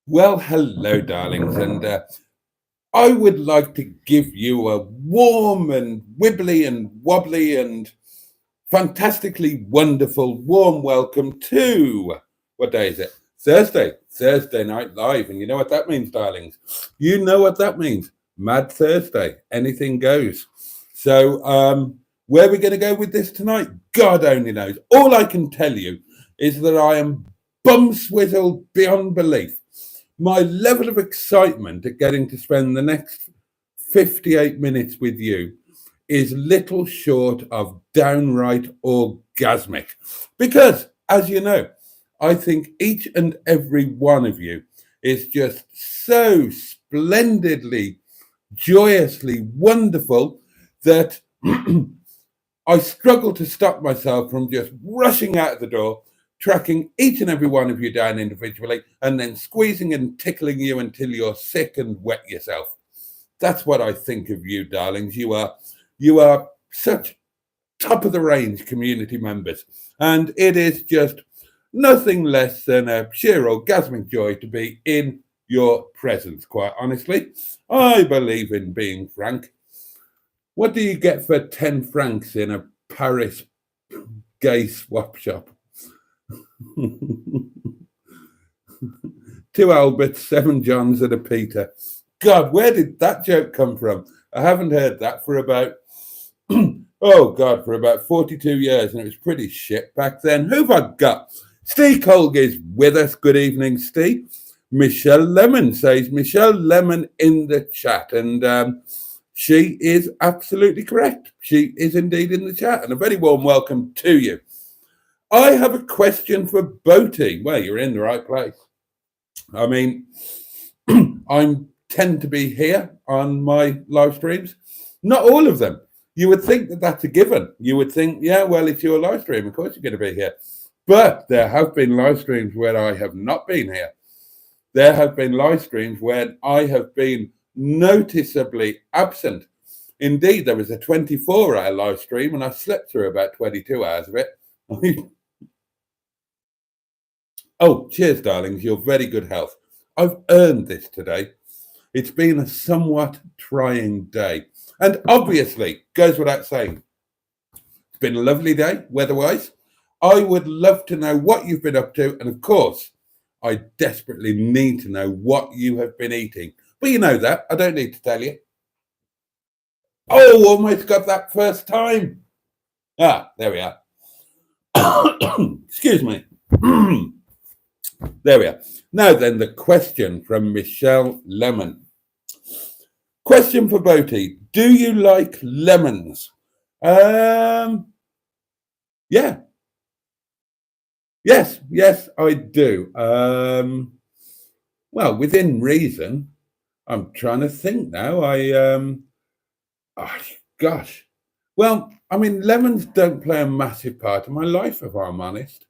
Well, hello, darlings, and I would like to give you a warm and wibbly and wobbly and fantastically wonderful warm welcome to, what day is it? Thursday Night Live. And you know what that means, darlings? You know what that means. Mad Thursday. Anything goes. So where are we going to go with this tonight? God only knows. All I can tell you is that I am bum swizzled beyond belief. My level of excitement at getting to spend the next 58 minutes with you is little short of downright orgasmic. Because, as you know, I think each and every one of you is just so splendidly, joyously wonderful that I struggle to stop myself from just rushing out of the door, tracking each and every one of you down individually, and then squeezing and tickling you until you're sick and wet yourself. That's what I think of you, darlings. You are such top of the range community members, and it is just nothing less than a sheer orgasmic joy to be in your presence. Quite honestly, I believe in being frank. What do you get for 10 francs in a Paris gay swap shop? 2 Alberts, 7 Johns, and a Peter. God, where did that joke come from? I haven't heard that for about, for about 42 years, and it was pretty shit back then. Who've I got? Steve Colg is with us. Good evening, Steve. Michelle Lemon says, Michelle Lemon in the chat, and she is absolutely correct. She is indeed in the chat, and a very warm welcome to you. I have a question for Boaty. Well, you're in the right place. I mean, I tend to be here on my live streams. Not all of them. You would think that that's a given. You would think, yeah, well, it's your live stream. Of course you're going to be here. But there have been live streams where I have not been here. There have been live streams where I have been noticeably absent. Indeed, there was a 24-hour live stream and I slept through about 22 hours of it. Oh, cheers, darlings. You're very good health. I've earned this today. It's been a somewhat trying day. And obviously, goes without saying, it's been a lovely day, weather-wise. I would love to know what you've been up to. And of course, I desperately need to know what you have been eating. But you know that. I don't need to tell you. Oh, almost got that first time. Ah, there we are. Excuse me. There we are. Now then, the question from Michelle Lemon. Question for Boaty. Do you like lemons? Yeah. Yes, I do. Well, within reason. I'm trying to think now. Gosh. Well, I mean, lemons don't play a massive part in my life, if I'm honest.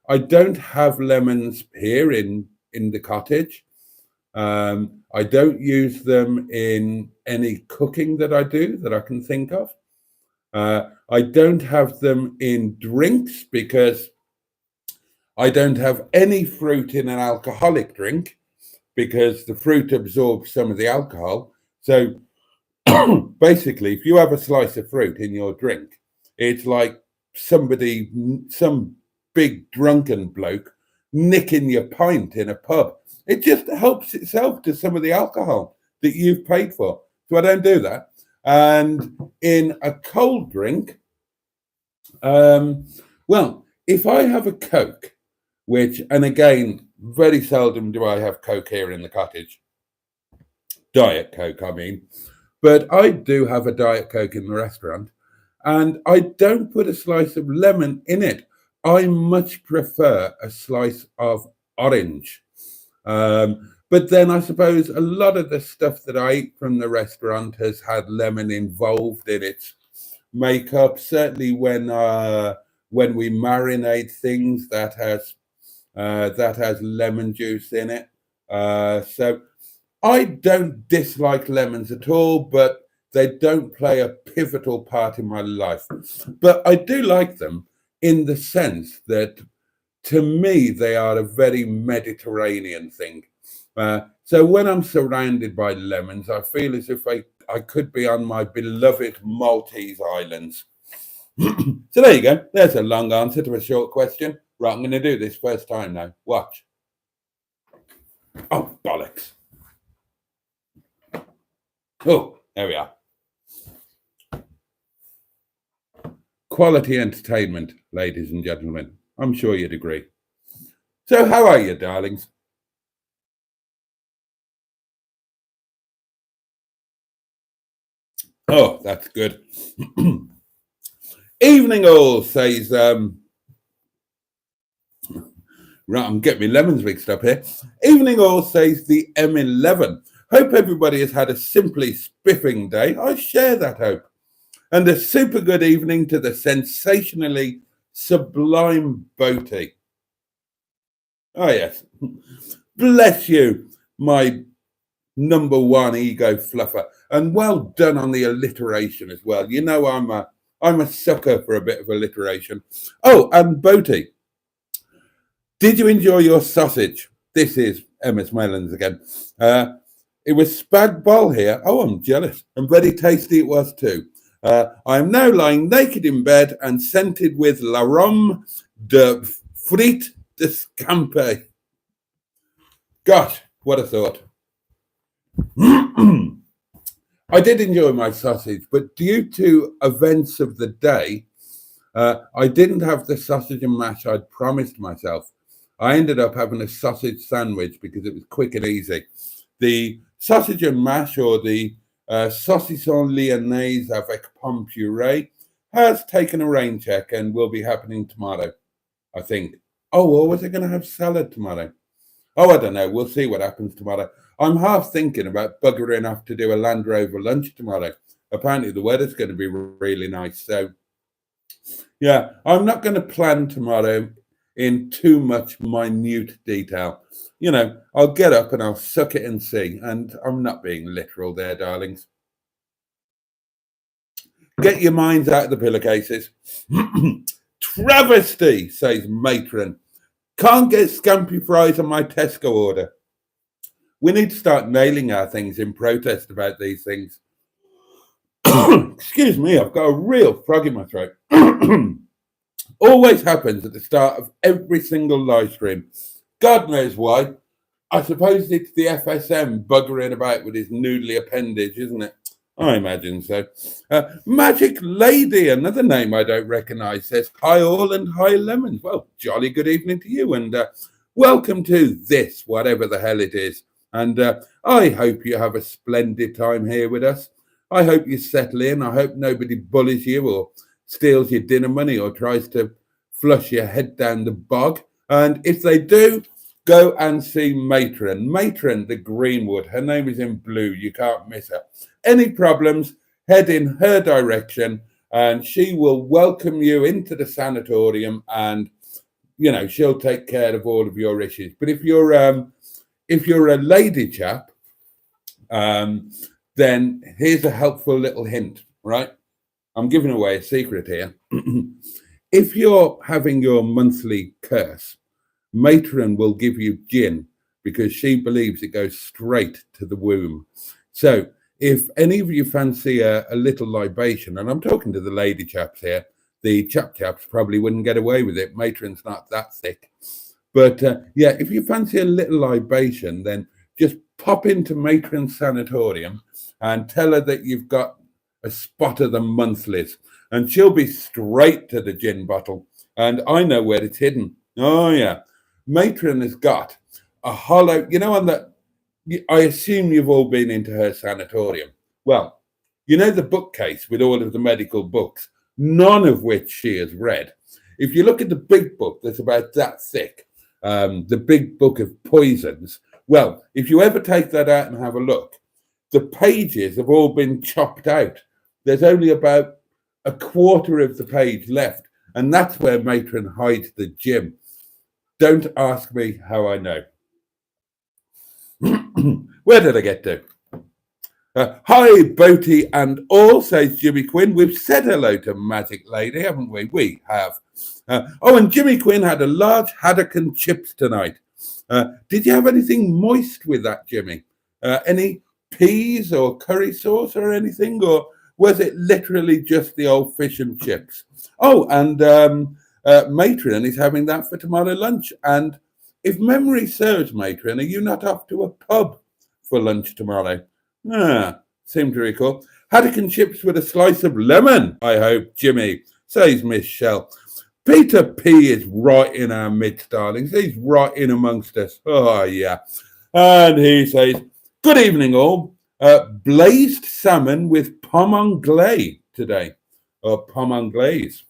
I don't have lemons here in the cottage. I don't use them in any cooking that I do that I can think of. I don't have them in drinks because I don't have any fruit in an alcoholic drink because the fruit absorbs some of the alcohol. So basically, if you have a slice of fruit in your drink, it's like some big drunken bloke nicking your pint in a pub. It just helps itself to some of the alcohol that you've paid for. So I don't do that. And in a cold drink, well, if I have a Coke, and again, very seldom do I have Coke here in the cottage. Diet Coke, I mean. But I do have a Diet Coke in the restaurant. And I don't put a slice of lemon in it. I much prefer a slice of orange. But then I suppose a lot of the stuff that I eat from the restaurant has had lemon involved in its makeup. Certainly when we marinate things, that has lemon juice in it. So I don't dislike lemons at all, but they don't play a pivotal part in my life. But I do like them in the sense that, to me, they are a very Mediterranean thing. So when I'm surrounded by lemons, I feel as if I could be on my beloved Maltese islands. So there you go. There's a long answer to a short question. Right, I'm going to do this first time now. Watch. Oh, bollocks. Oh, there we are. Quality entertainment, ladies and gentlemen. I'm sure you'd agree. So how are you, darlings? Oh, that's good. Evening all, says right, I'm getting my lemons mixed up here. Evening all, says the M11. Hope everybody has had a simply spiffing day. I share that hope. And a super good evening to the sensationally sublime Boaty. Oh yes. Bless you, my number one ego fluffer. And well done on the alliteration as well. You know I'm a sucker for a bit of alliteration. Oh, and Boaty, did you enjoy your sausage? This is Emma's Melons again. It was spag bol here. Oh, I'm jealous. And very tasty it was too. I am now lying naked in bed and scented with l'arôme de frites de Scampi. Gosh, what a thought. I did enjoy my sausage, but due to events of the day, I didn't have the sausage and mash I'd promised myself. I ended up having a sausage sandwich because it was quick and easy. The sausage and mash, or the saucisson lyonnaise avec pomme puree, has taken a rain check and will be happening tomorrow, I think. Oh, or was I going to have salad tomorrow? Oh, I don't know. We'll see what happens tomorrow. I'm half thinking about buggering off to do a Land Rover lunch tomorrow. Apparently the weather's going to be really nice. So, yeah, I'm not going to plan tomorrow in too much minute detail. You know, I'll get up and I'll suck it and see. And I'm not being literal there, darlings. Get your minds out of the pillowcases. Travesty, says Matron. Can't get Scampi Fries on my Tesco order. We need to start nailing our things in protest about these things. Excuse me, I've got a real frog in my throat. Always happens at the start of every single live stream. God knows why. I suppose it's the FSM buggering about with his noodly appendage, isn't it? I imagine so. Magic Lady, another name I don't recognise, says, hi all and hi lemons. Well, jolly good evening to you, and welcome to this, whatever the hell it is. And I hope you have a splendid time here with us. I hope you settle in. I hope nobody bullies you or steals your dinner money or tries to flush your head down the bog. And if they do, go and see Matron. Matron, the Greenwood. Her name is in blue. You can't miss her. Any problems, head in her direction and she will welcome you into the sanatorium, and, you know, she'll take care of all of your issues. But if you're a lady chap, then here's a helpful little hint, right? I'm giving away a secret here. If you're having your monthly curse, Matron will give you gin because she believes it goes straight to the womb. So if any of you fancy a little libation, and I'm talking to the lady chaps here, the chaps probably wouldn't get away with it. Matron's not that thick. But yeah, if you fancy a little libation, then just pop into Matron's sanatorium and tell her that you've got a spot of the monthlies, and she'll be straight to the gin bottle. And I know where it's hidden. Oh, yeah. Matron has got a hollow, you know, on that. I assume you've all been into her sanatorium. Well, you know, the bookcase with all of the medical books, none of which she has read. If you look at the big book that's about that thick, the big book of poisons, well, if you ever take that out and have a look, the pages have all been chopped out. There's only about a quarter of the page left, and that's where Matron hides the gym. Don't ask me how I know. Where did I get to? Hi, Boaty and all, says Jimmy Quinn. We've said hello to Magic Lady, haven't we? We have. And Jimmy Quinn had a large haddock and chips tonight. Did you have anything moist with that, Jimmy? Any peas or curry sauce or anything? Or was it literally just the old fish and chips? Oh, and Matron is having that for tomorrow lunch. And if memory serves, Matron, are you not off to a pub for lunch tomorrow? Seem to recall. Haddock and chips with a slice of lemon, I hope, Jimmy, says Miss Shell. Peter P is right in our midst, darlings. He's right in amongst us. Oh, yeah. And he says, good evening, all. Blazed salmon with pomme anglaise today. Or pomme anglaise.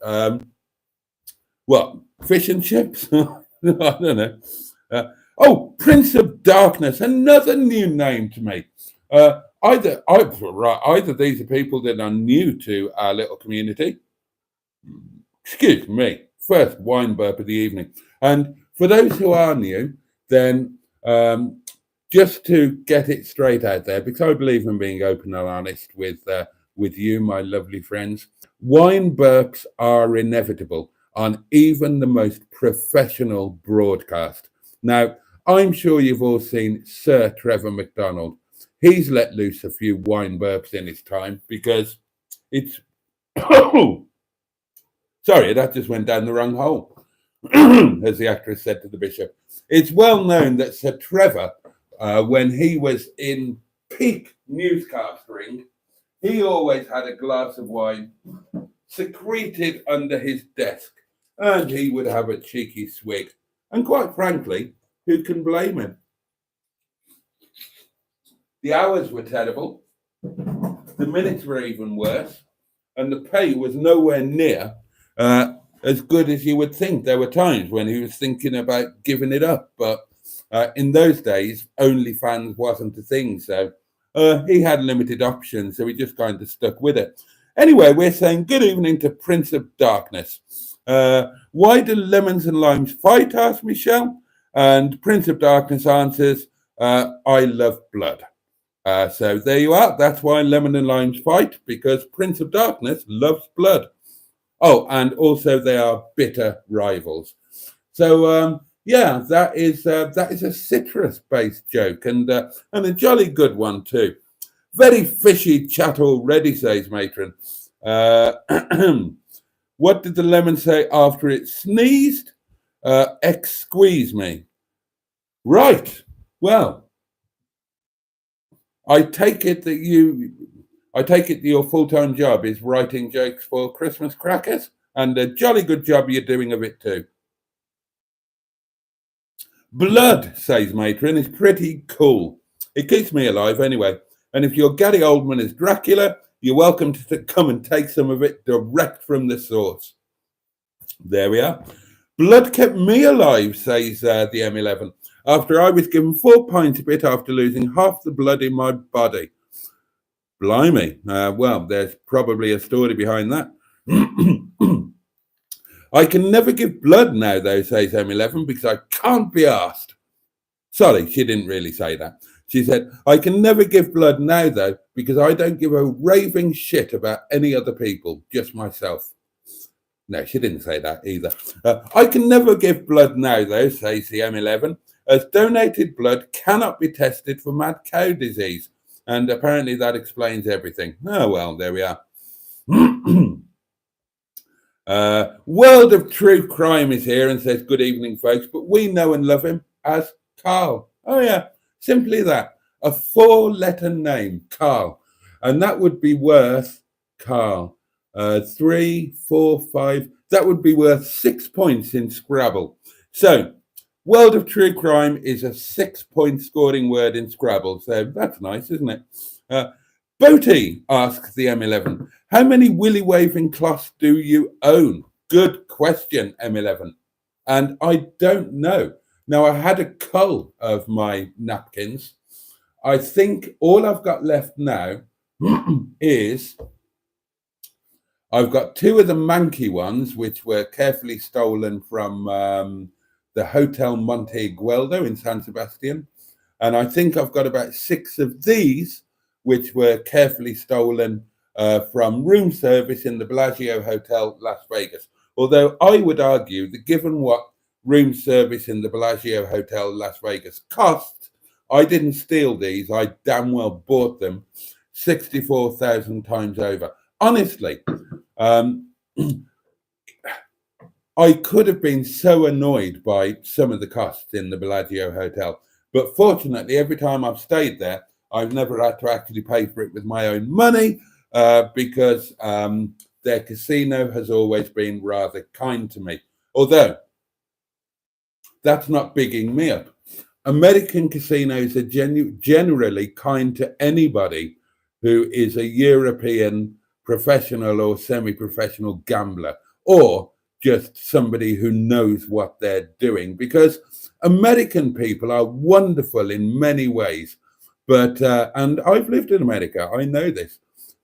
What? Fish and chips? I don't know. Prince of Darkness, another new name to me. Either these are people that are new to our little community. Excuse me, first wine burp of the evening. And for those who are new, then just to get it straight out there, because I believe in being open and honest with you, my lovely friends, wine burps are inevitable on even the most professional broadcast. Now, I'm sure you've all seen Sir Trevor McDonald. He's let loose a few wine burps in his time because it's... Sorry, that just went down the wrong hole, as the actress said to the bishop. It's well known that Sir Trevor, when he was in peak newscasting, he always had a glass of wine secreted under his desk, and he would have a cheeky swig. And quite frankly, who can blame him? The hours were terrible, the minutes were even worse, and the pay was nowhere near as good as you would think. There were times when he was thinking about giving it up, but in those days, OnlyFans wasn't a thing, so he had limited options, so he just kind of stuck with it. Anyway, we're saying good evening to Prince of Darkness. Why do lemons and limes fight, asks Michelle, and Prince of Darkness answers, I love blood. So there you are. That's why lemon and limes fight, because Prince of Darkness loves blood. Oh, and also they are bitter rivals. So that is a citrus-based joke, and a jolly good one too. Very fishy chat already, says Matron. What did the lemon say after it sneezed? Excuse me. Right. Well, I take it that your full-time job is writing jokes for Christmas crackers, and a jolly good job you're doing of it too. Blood, says Matron, is pretty cool. It keeps me alive anyway. And if you're Gary Oldman as Dracula, you're welcome to come and take some of it direct from the source. There we are. Blood kept me alive, says the M11, after I was given 4 pints of it after losing half the blood in my body. Blimey. Well, there's probably a story behind that. I can never give blood now, though, says M11, because I can't be asked. Sorry, she didn't really say that. She said, I can never give blood now, though, because I don't give a raving shit about any other people, just myself. No, she didn't say that either. I can never give blood now, though, says the M11, as donated blood cannot be tested for mad cow disease. And apparently that explains everything. Oh, well, there we are. World of True Crime is here and says, good evening, folks, but we know and love him as Carl. Oh, yeah, simply that. A 4-letter name, Carl. And that would be worth, Carl, 3, 4, 5. That would be worth 6 points in Scrabble. So, World of True Crime is a 6-point scoring word in Scrabble. So that's nice, isn't it? Boaty, asks the M11, how many willy-waving cloths do you own? Good question, M11. And I don't know. Now, I had a cull of my napkins. I think all I've got left now is I've got 2 of the manky ones, which were carefully stolen from the Hotel Monte Gueldo in San Sebastian. And I think I've got about 6 of these, which were carefully stolen from room service in the Bellagio Hotel, Las Vegas. Although I would argue that given what room service in the Bellagio Hotel, Las Vegas cost, I didn't steal these. I damn well bought them 64,000 times over. Honestly, I could have been so annoyed by some of the costs in the Bellagio Hotel. But fortunately, every time I've stayed there, I've never had to actually pay for it with my own money because their casino has always been rather kind to me. Although, that's not bigging me up. American casinos are generally kind to anybody who is a European professional or semi-professional gambler, or just somebody who knows what they're doing, because American people are wonderful in many ways. But, and I've lived in America, I know this,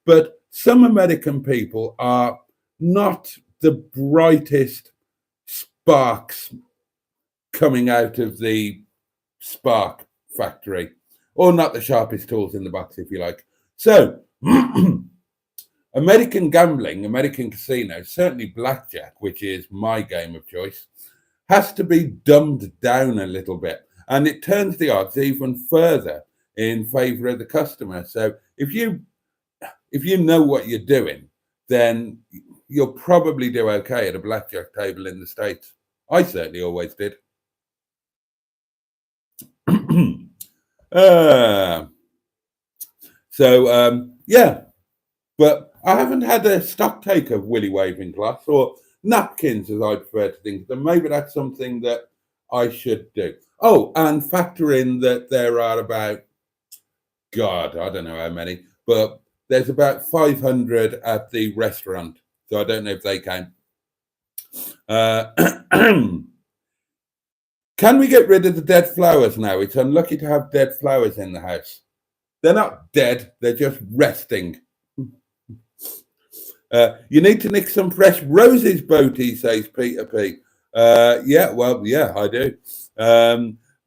but some American people are not the brightest sparks coming out of the spark factory, or not the sharpest tools in the box, if you like. So, American gambling, American casinos, certainly blackjack, which is my game of choice, has to be dumbed down a little bit, and it turns the odds even further in favor of the customer. So if you know what you're doing, then you'll probably do okay at a blackjack table in the States. I certainly always did. Yeah, but I haven't had a stock take of willy waving cloths or napkins, as I prefer to think of them. Maybe that's something that I should do. Oh, and factor in that there are about, God, I don't know how many, but there's about 500 at the restaurant. So I don't know if they came. Can we get rid of the dead flowers now? It's unlucky to have dead flowers in the house. They're not dead, they're just resting. You need to nick some fresh roses, Boaty, says Peter P. Yeah, I do.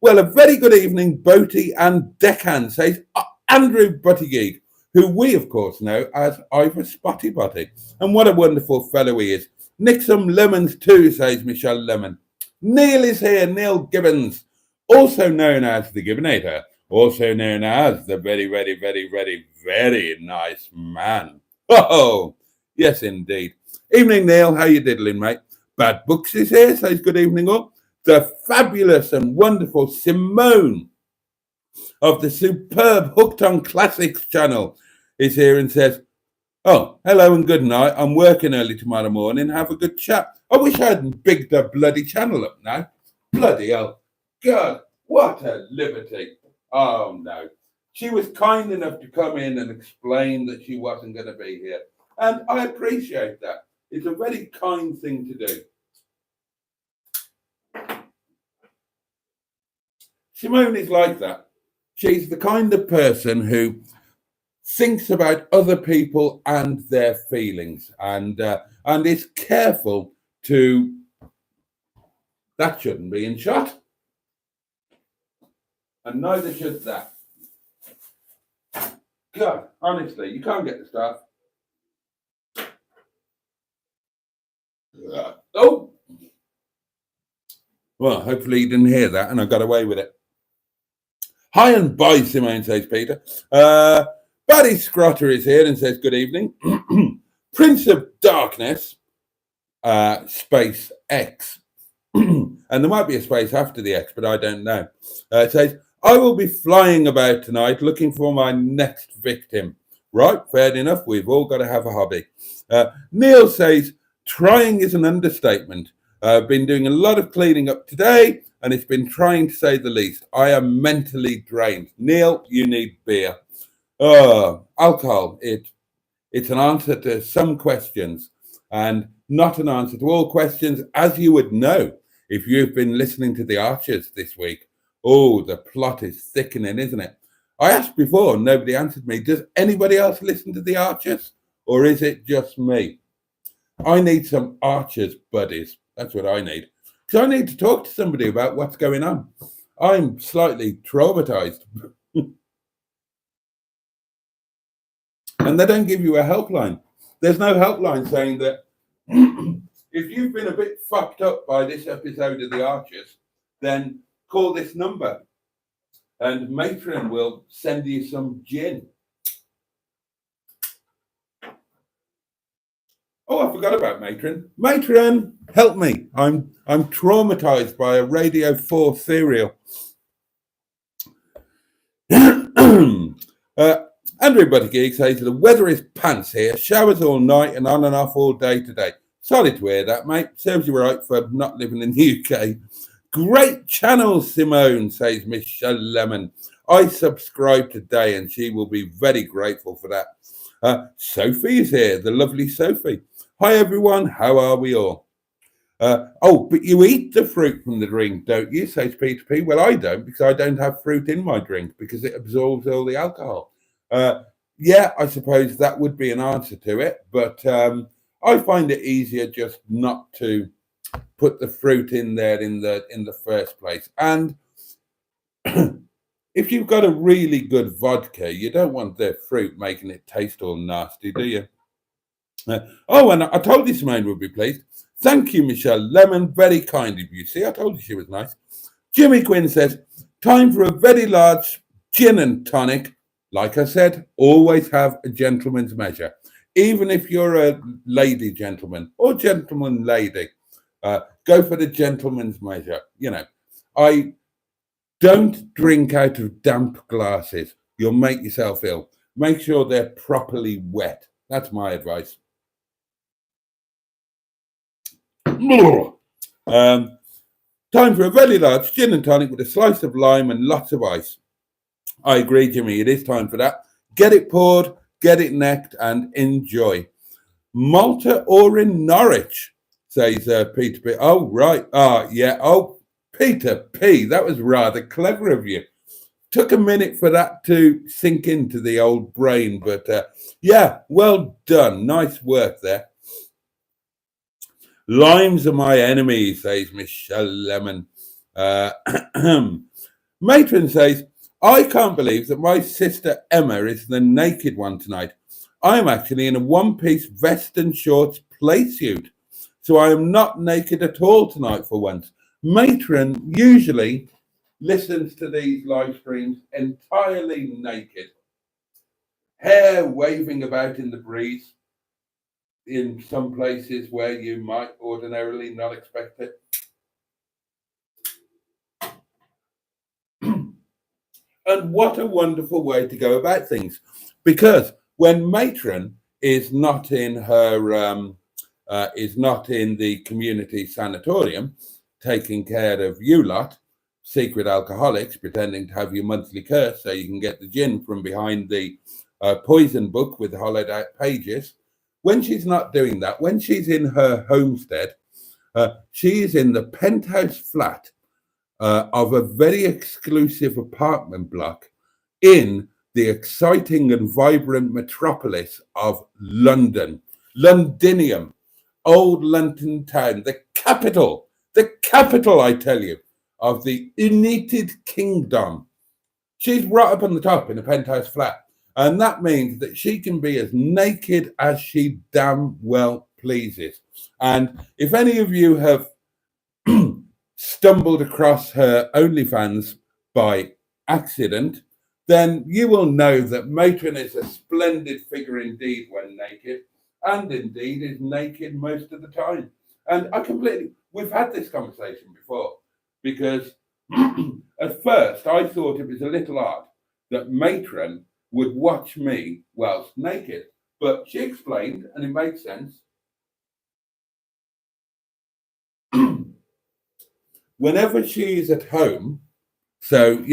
Well, a very good evening, Boaty and Deckhand, says Andrew Buttigieg, who we, of course, know as Ivor Spotty Botty. And what a wonderful fellow he is. Nick some lemons too, says Michelle Lemon. Neil is here, Neil Gibbons, also known as the Gibbonator, also known as the very, very, very, very, very nice man. Oh, yes, indeed. Evening, Neil. How you diddling, mate? Bad Books is here, says good evening all. The fabulous and wonderful Simone of the superb Hooked on Classics channel is here and says, oh, hello and good night. I'm working early tomorrow morning. Have a good chat. I wish I hadn't bigged the bloody channel up now. Bloody hell. God, what a liberty. Oh, no. She was kind enough to come in and explain that she wasn't going to be here. And I appreciate that. It's a very kind thing to do. Simone is like that. She's the kind of person who thinks about other people and their feelings, and is careful to. That shouldn't be in shot, and neither should that. God, honestly, you can't get the stuff. Oh, well, hopefully you didn't hear that, and I got away with it. Hi and bye, Simone, says Peter. Barry Scrotter is here and says good evening. Prince of Darkness, space X. And there might be a space after the X, but I don't know. It says, I will be flying about tonight looking for my next victim. Right, fair enough. We've all got to have a hobby. Neil says, trying is an understatement. I've been doing a lot of cleaning up today, and it's been trying to say the least. I am mentally drained. Neil, you need beer. Alcohol, it's an answer to some questions and not an answer to all questions, as you would know if you've been listening to The Archers this week. Oh, the plot is thickening, isn't it? I asked before, nobody answered me. Does anybody else listen to The Archers, or is it just me? I need some Archers buddies. That's what I need. Because I need to talk to somebody about what's going on. I'm slightly traumatized. And they don't give you a helpline. There's no helpline saying that if you've been a bit fucked up by this episode of The Archers, then call this number and Matron will send you some gin. Oh, I forgot about Matron. Matron, help me. I'm traumatized by a Radio 4 serial. Andrew Buttigieg says the weather is pants here. Showers all night and on and off all day today. Sorry to hear that, mate. Serves you right for not living in the UK. Great channel, Simone, says Michelle Lemon. I subscribed today and she will be very grateful for that. Sophie is here, the lovely Sophie. Hi, everyone. How are we all? Oh, but you eat the fruit from the drink, don't you, says Peter P. Well, I don't, because I don't have fruit in my drink because it absorbs all the alcohol. Yeah, I suppose that would be an answer to it, but I find it easier just not to put the fruit in there in the first place. And if you've got a really good vodka, you don't want the fruit making it taste all nasty, do you? Oh, and I told you Simone would be pleased. Thank you, Michelle Lemon. Very kind of you. See, I told you she was nice. Jimmy Quinn says, time for a very large gin and tonic. Like I said, always have a gentleman's measure. Even if you're a lady gentleman or gentleman lady, go for the gentleman's measure. You know, I don't drink out of damp glasses. You'll make yourself ill. Make sure they're properly wet. That's my advice. Time for a very large gin and tonic with a slice of lime and lots of ice. I agree, Jimmy. It is time for that. Get it poured, get it necked, and enjoy. Malta or in Norwich, says Peter P. Oh, right. Yeah. Oh, Peter P. That was rather clever of you. Took a minute for that to sink into the old brain, but yeah, well done. Nice work there. Limes are my enemy, says Michelle Lemon. Matron says, I can't believe that my sister Emma is the naked one tonight. I am actually in a one-piece vest and shorts playsuit, so I am not naked at all tonight for once. Matron usually listens to these live streams entirely naked, hair waving about in the breeze in some places where you might ordinarily not expect it. And what a wonderful way to go about things, because when Matron is not in her is not in the community sanatorium taking care of you lot, secret alcoholics, pretending to have your monthly curse so you can get the gin from behind the poison book with hollowed out pages. When she's not doing that, when she's in her homestead, she is in the penthouse flat of a very exclusive apartment block in the exciting and vibrant metropolis of London, Londinium, old London town, the capital, I tell you, of the United Kingdom. She's right up on the top in a penthouse flat. And that means that she can be as naked as she damn well pleases. And if any of you have stumbled across her OnlyFans by accident, then you will know that Matron is a splendid figure indeed when naked, and indeed is naked most of the time. And we've had this conversation before, because at first I thought it was a little odd that Matron would watch me whilst naked, but she explained, and it made sense. Whenever she is at home, so,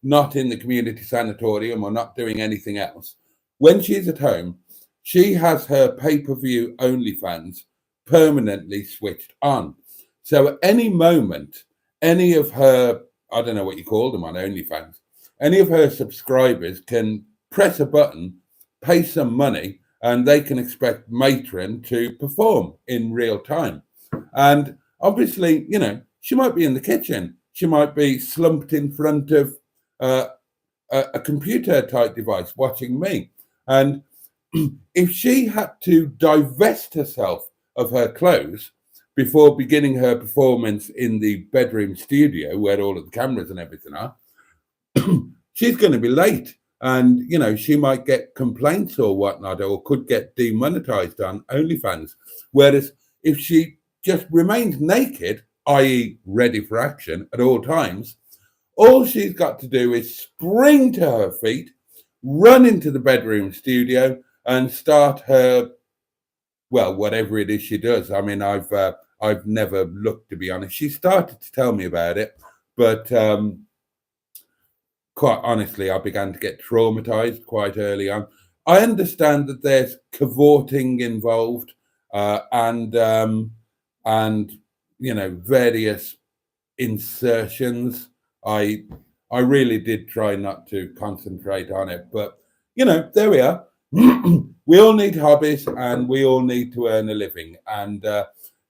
not in the community sanatorium or not doing anything else, when she's at home, she has her pay-per-view OnlyFans permanently switched on. So at any moment, any of her, I don't know what you call them on OnlyFans, any of her subscribers can press a button, pay some money, and they can expect Matron to perform in real time. And obviously, she might be in the kitchen. she might be slumped in front of uh, a computer type device watching me. And if she had to divest herself of her clothes before beginning her performance in the bedroom studio where all of the cameras and everything are, she's going to be late. And, you know, she might get complaints or whatnot, or could get demonetized on OnlyFans. Whereas if she just remains naked, i.e., ready for action at all times, all she's got to do is spring to her feet, run into the bedroom studio, and start her, well, whatever it is she does. I mean, I've never looked, to be honest. She started to tell me about it, but quite honestly, I began to get traumatized quite early on. I understand that there's cavorting involved, and you know, various insertions. I really did try not to concentrate on it, but you know, there we are. We all need hobbies, and we all need to earn a living, and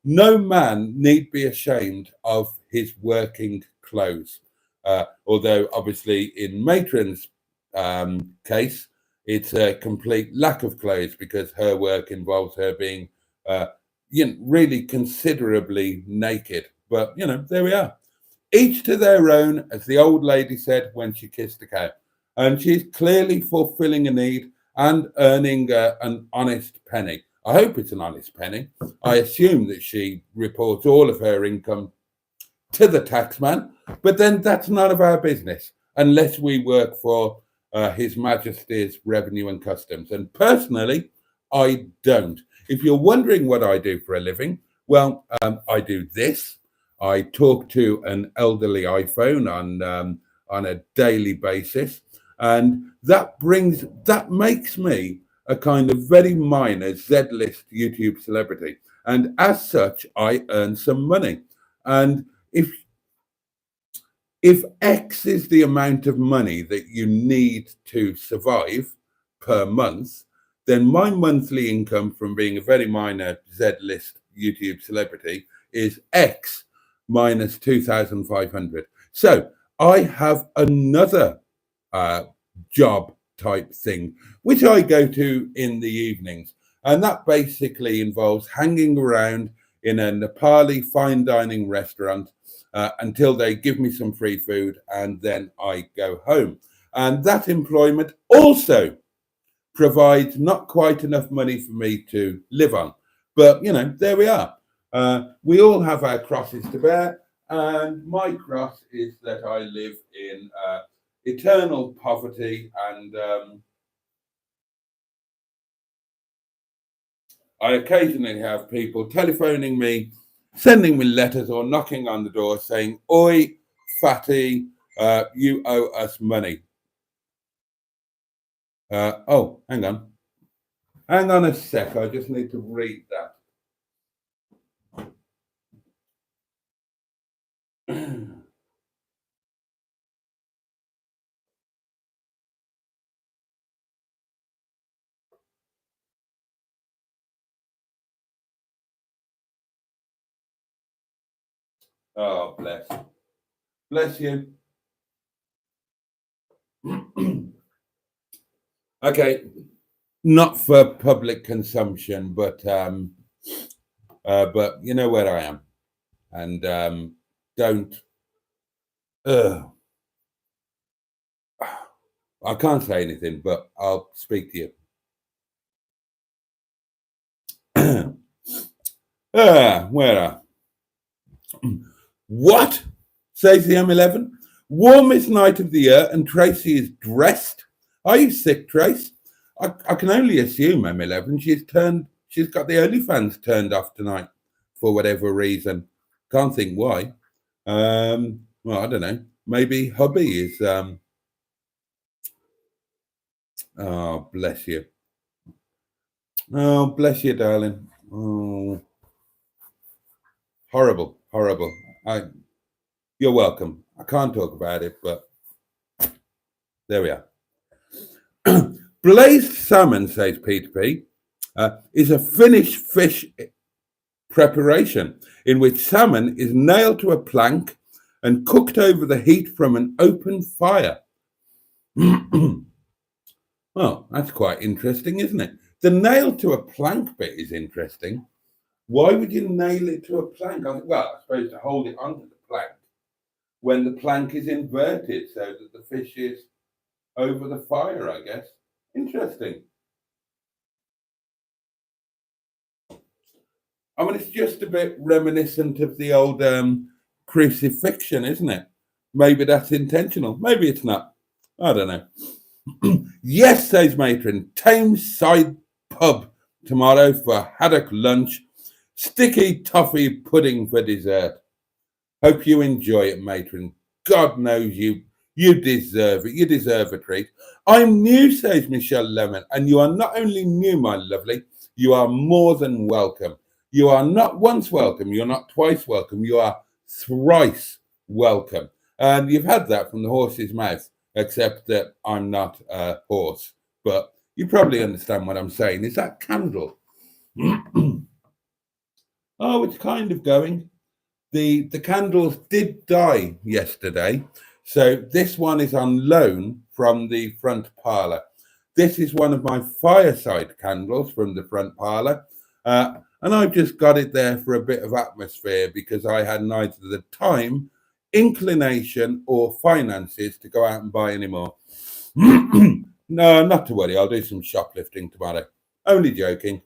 no man need be ashamed of his working clothes. Although obviously in Matron's case, it's a complete lack of clothes because her work involves her being you know, really considerably naked. But you know, there we are. Each to their own, as the old lady said when she kissed a cow. And she's clearly fulfilling a need and earning an honest penny. I hope it's an honest penny. I assume that she reports all of her income to the taxman, but then that's none of our business unless we work for His Majesty's Revenue and Customs. And personally, I don't. If you're wondering what I do for a living, well, I do this. I talk to an elderly iPhone on a daily basis, and that makes me a kind of very minor Z-list YouTube celebrity, and as such, I earn some money. And if X is the amount of money that you need to survive per month, then my monthly income from being a very minor Z-list YouTube celebrity is X minus 2,500. So I have another job type thing, which I go to in the evenings. And that basically involves hanging around in a Nepali fine dining restaurant until they give me some free food, and then I go home. And that employment also provides not quite enough money for me to live on. But, you know, there we are. We all have our crosses to bear. And my cross is that I live in eternal poverty, and I occasionally have people telephoning me, sending me letters, or knocking on the door saying, "Oi, fatty, you owe us money." Oh, hang on. Hang on a sec. I just need to read that. Oh, bless. Bless you. Okay. Not for public consumption, but you know where I am. And don't I can't say anything, but I'll speak to you. Where are? What? Says the M11. Warmest night of the year, and Tracy is dressed. Are you sick, Trace? I can only assume M11. She's got the OnlyFans turned off tonight for whatever reason. Can't think why. Well, I don't know. Maybe hubby is. Oh, bless you. Oh, bless you, darling. Oh, horrible, horrible. You're welcome. I can't talk about it, but there we are. Blazed salmon, says Peter P, is a Finnish fish preparation in which salmon is nailed to a plank and cooked over the heat from an open fire. Well, that's quite interesting, isn't it? The nail to a plank bit is interesting. Why would you nail it to a plank? Well, I suppose to hold it onto the plank when the plank is inverted so that the fish is over the fire, I guess. Interesting. I mean, it's just a bit reminiscent of the old crucifixion, isn't it? Maybe that's intentional. Maybe it's not. I don't know. Yes, says Matron. Tameside pub tomorrow for haddock lunch. Sticky toffee pudding for dessert. Hope you enjoy it, Matron. God knows you deserve it. You deserve a treat. I'm new, says Michelle Lemon, and you are not only new, my lovely, you are more than welcome. You are not once welcome, you're not twice welcome, you are thrice welcome. And you've had that from the horse's mouth, except that I'm not a horse. But you probably understand what I'm saying. Is that candle? Oh, it's kind of going. The candles did die yesterday. So this one is on loan from the front parlour. This is one of my fireside candles from the front parlour. And I've just got it there for a bit of atmosphere because I had neither the time, inclination, or finances to go out and buy any more. No, not to worry. I'll do some shoplifting tomorrow. Only joking.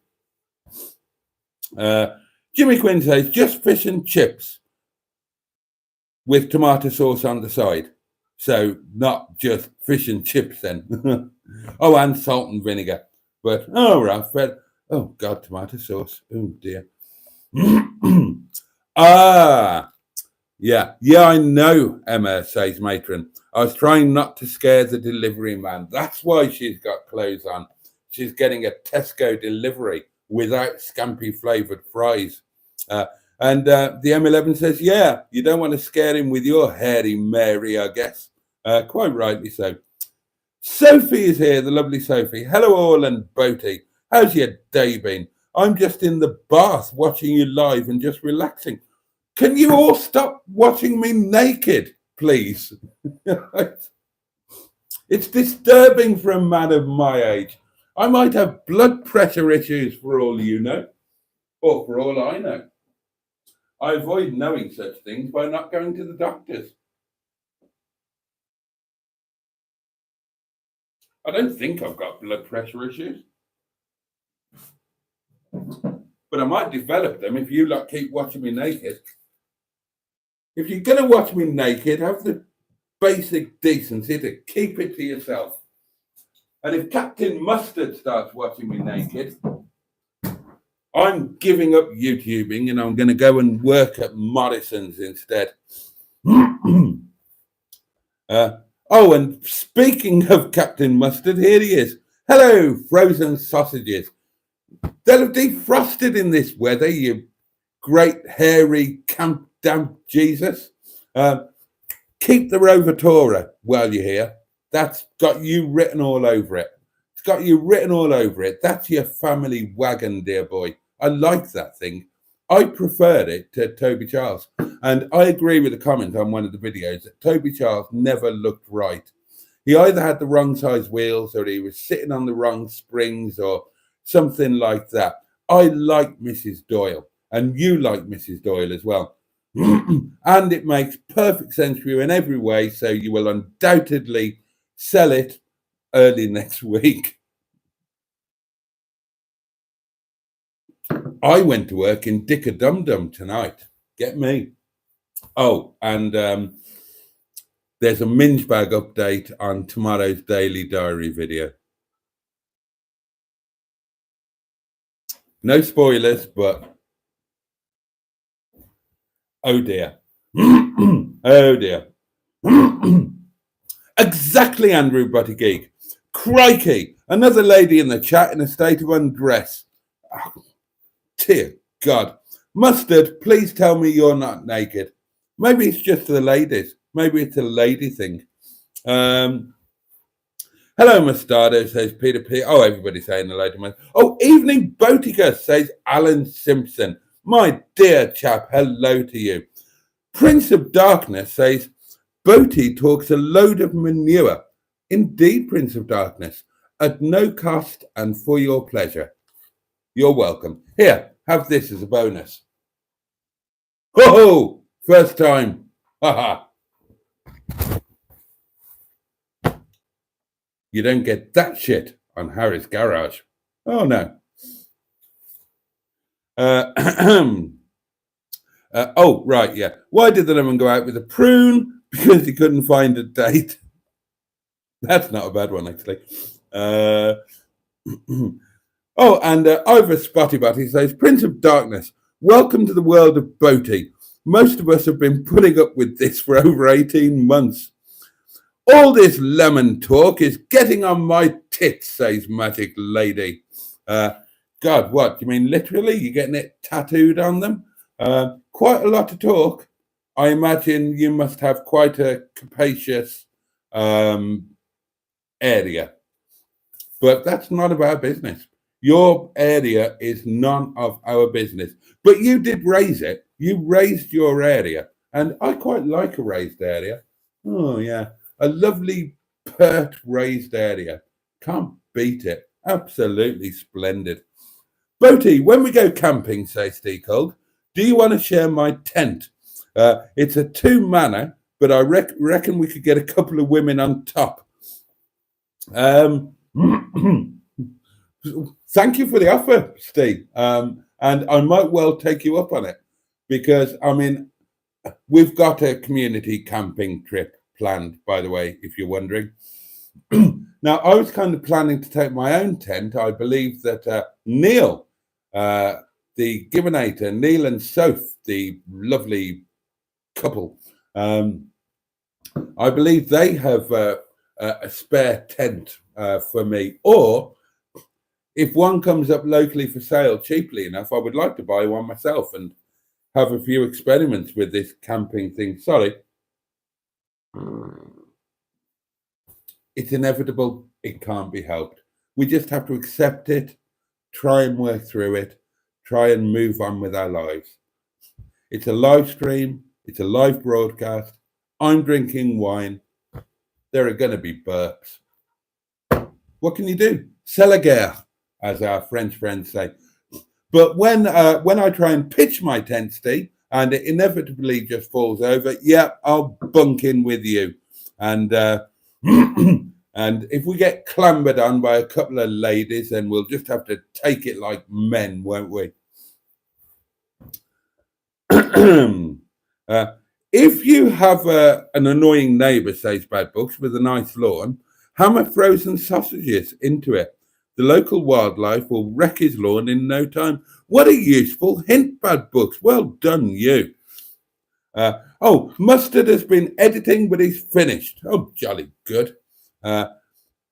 Jimmy Quinn says, just fish and chips with tomato sauce on the side. So not just fish and chips then. Oh, and salt and vinegar. But, oh, Ralph, oh, God, tomato sauce. Oh, dear. Yeah, I know, Emma, says Matron. I was trying not to scare the delivery man. That's why she's got clothes on. She's getting a Tesco delivery without scampi flavoured fries. And the M11 says, yeah, you don't want to scare him with your hairy Mary, I guess. Quite rightly so. Sophie is here, the lovely Sophie. Hello all and Boaty. How's your day been? I'm just in the bath watching you live and just relaxing. Can you all stop watching me naked, please? It's disturbing for a man of my age. I might have blood pressure issues for all you know, or for all I know. I avoid knowing such things by not going to the doctors. I don't think I've got blood pressure issues. But I might develop them if you lot keep watching me naked. If you're going to watch me naked, have the basic decency to keep it to yourself. And if Captain Mustard starts watching me naked, I'm giving up YouTubing and I'm going to go and work at Morrison's instead. Oh, and speaking of Captain Mustard, here he is. Hello, frozen sausages. They'll have defrosted in this weather, you great hairy camp damp Jesus. Keep the Rovatora while you're here. That's got you written all over it. It's got you written all over it. That's your family wagon, dear boy. I like that thing. I preferred it to Toby Charles. And I agree with the comment on one of the videos that Toby Charles never looked right. He either had the wrong size wheels or he was sitting on the wrong springs or something like that. I like Mrs. Doyle, and you like Mrs. Doyle as well. And it makes perfect sense for you in every way, so you will undoubtedly sell it early next week. I went to work in Dicker Dum Dum tonight. Get me. Oh, and there's a minge bag update on tomorrow's Daily Diary video. No spoilers, but oh dear. Oh dear. Exactly, Andrew Butty Geek. Crikey, another lady in the chat in a state of undress. Oh, dear God. Mustard, please tell me you're not naked. Maybe it's just the ladies. Maybe it's a lady thing. Hello, Mustardo, says Peter P. Oh, everybody's saying hello to me. Oh, evening, Botica, says Alan Simpson. My dear chap, hello to you. Prince of Darkness says, Boaty talks a load of manure. Indeed, Prince of Darkness, at no cost and for your pleasure. You're welcome. Here, have this as a bonus. Ho! First time. Ha ha. You don't get that shit on Harry's Garage. Oh no. Oh, right, yeah. Why did the lemon go out with a prune? Because he couldn't find a date. That's not a bad one, actually. Oh, and Ivor Spotty Butty says, Prince of Darkness, welcome to the world of Boaty. Most of us have been putting up with this for over 18 months. All this lemon talk is getting on my tits, says Magic Lady. God, what? You mean literally? You're getting it tattooed on them? Quite a lot to talk. I imagine you must have quite a capacious area. But that's none of our business. Your area is none of our business. But you did raise it. You raised your area. And I quite like a raised area. Oh, yeah. A lovely, pert raised area. Can't beat it. Absolutely splendid. Boaty, when we go camping, says Steve Cold, do you want to share my tent? It's a two-manner, but I reckon we could get a couple of women on top. Thank you for the offer, Steve. And I might well take you up on it because, I mean, we've got a community camping trip planned, by the way, if you're wondering. Now, I was kind of planning to take my own tent. I believe that Neil, the Givenator, Neil and Soph, the lovely couple, I believe they have a spare tent for me. Or if one comes up locally for sale cheaply enough, I would like to buy one myself and have a few experiments with this camping thing. Sorry. It's inevitable. It can't be helped. We just have to accept it, try and work through it, try and move on with our lives. It's a live stream. It's a live broadcast. I'm drinking wine. There are going to be burps. What can you do? C'est la guerre, as our French friends say. But when I try and pitch my tent, Steve, and it inevitably just falls over, yeah, I'll bunk in with you. And and if we get clambered on by a couple of ladies, then we'll just have to take it like men, won't we? If you have an annoying neighbour, says Bad Books, with a nice lawn, hammer frozen sausages into it. The local wildlife will wreck his lawn in no time. What a useful hint, Bad Books. Well done, you. Oh, Mustard has been editing, but he's finished. Oh, jolly good.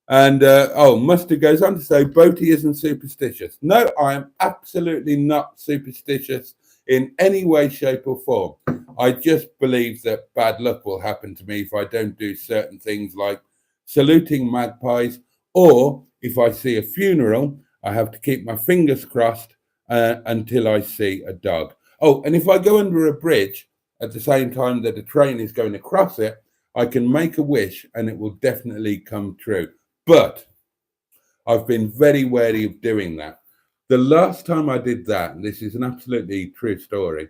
Mustard goes on to say, Boaty isn't superstitious. No, I am absolutely not superstitious in any way, shape, or form. I just believe that bad luck will happen to me if I don't do certain things like saluting magpies, or if I see a funeral, I have to keep my fingers crossed until I see a dog. Oh, and if I go under a bridge at the same time that a train is going across it, I can make a wish and it will definitely come true. But I've been very wary of doing that. The last time I did that, and this is an absolutely true story,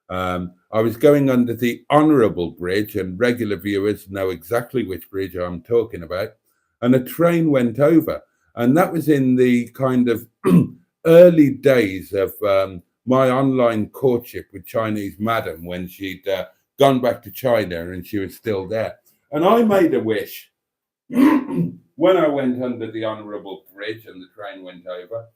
I was going under the Honourable Bridge, and regular viewers know exactly which bridge I'm talking about, and a train went over. And that was in the kind of early days of my online courtship with Chinese madam when she'd gone back to China and she was still there. And I made a wish when I went under the Honourable Bridge and the train went over.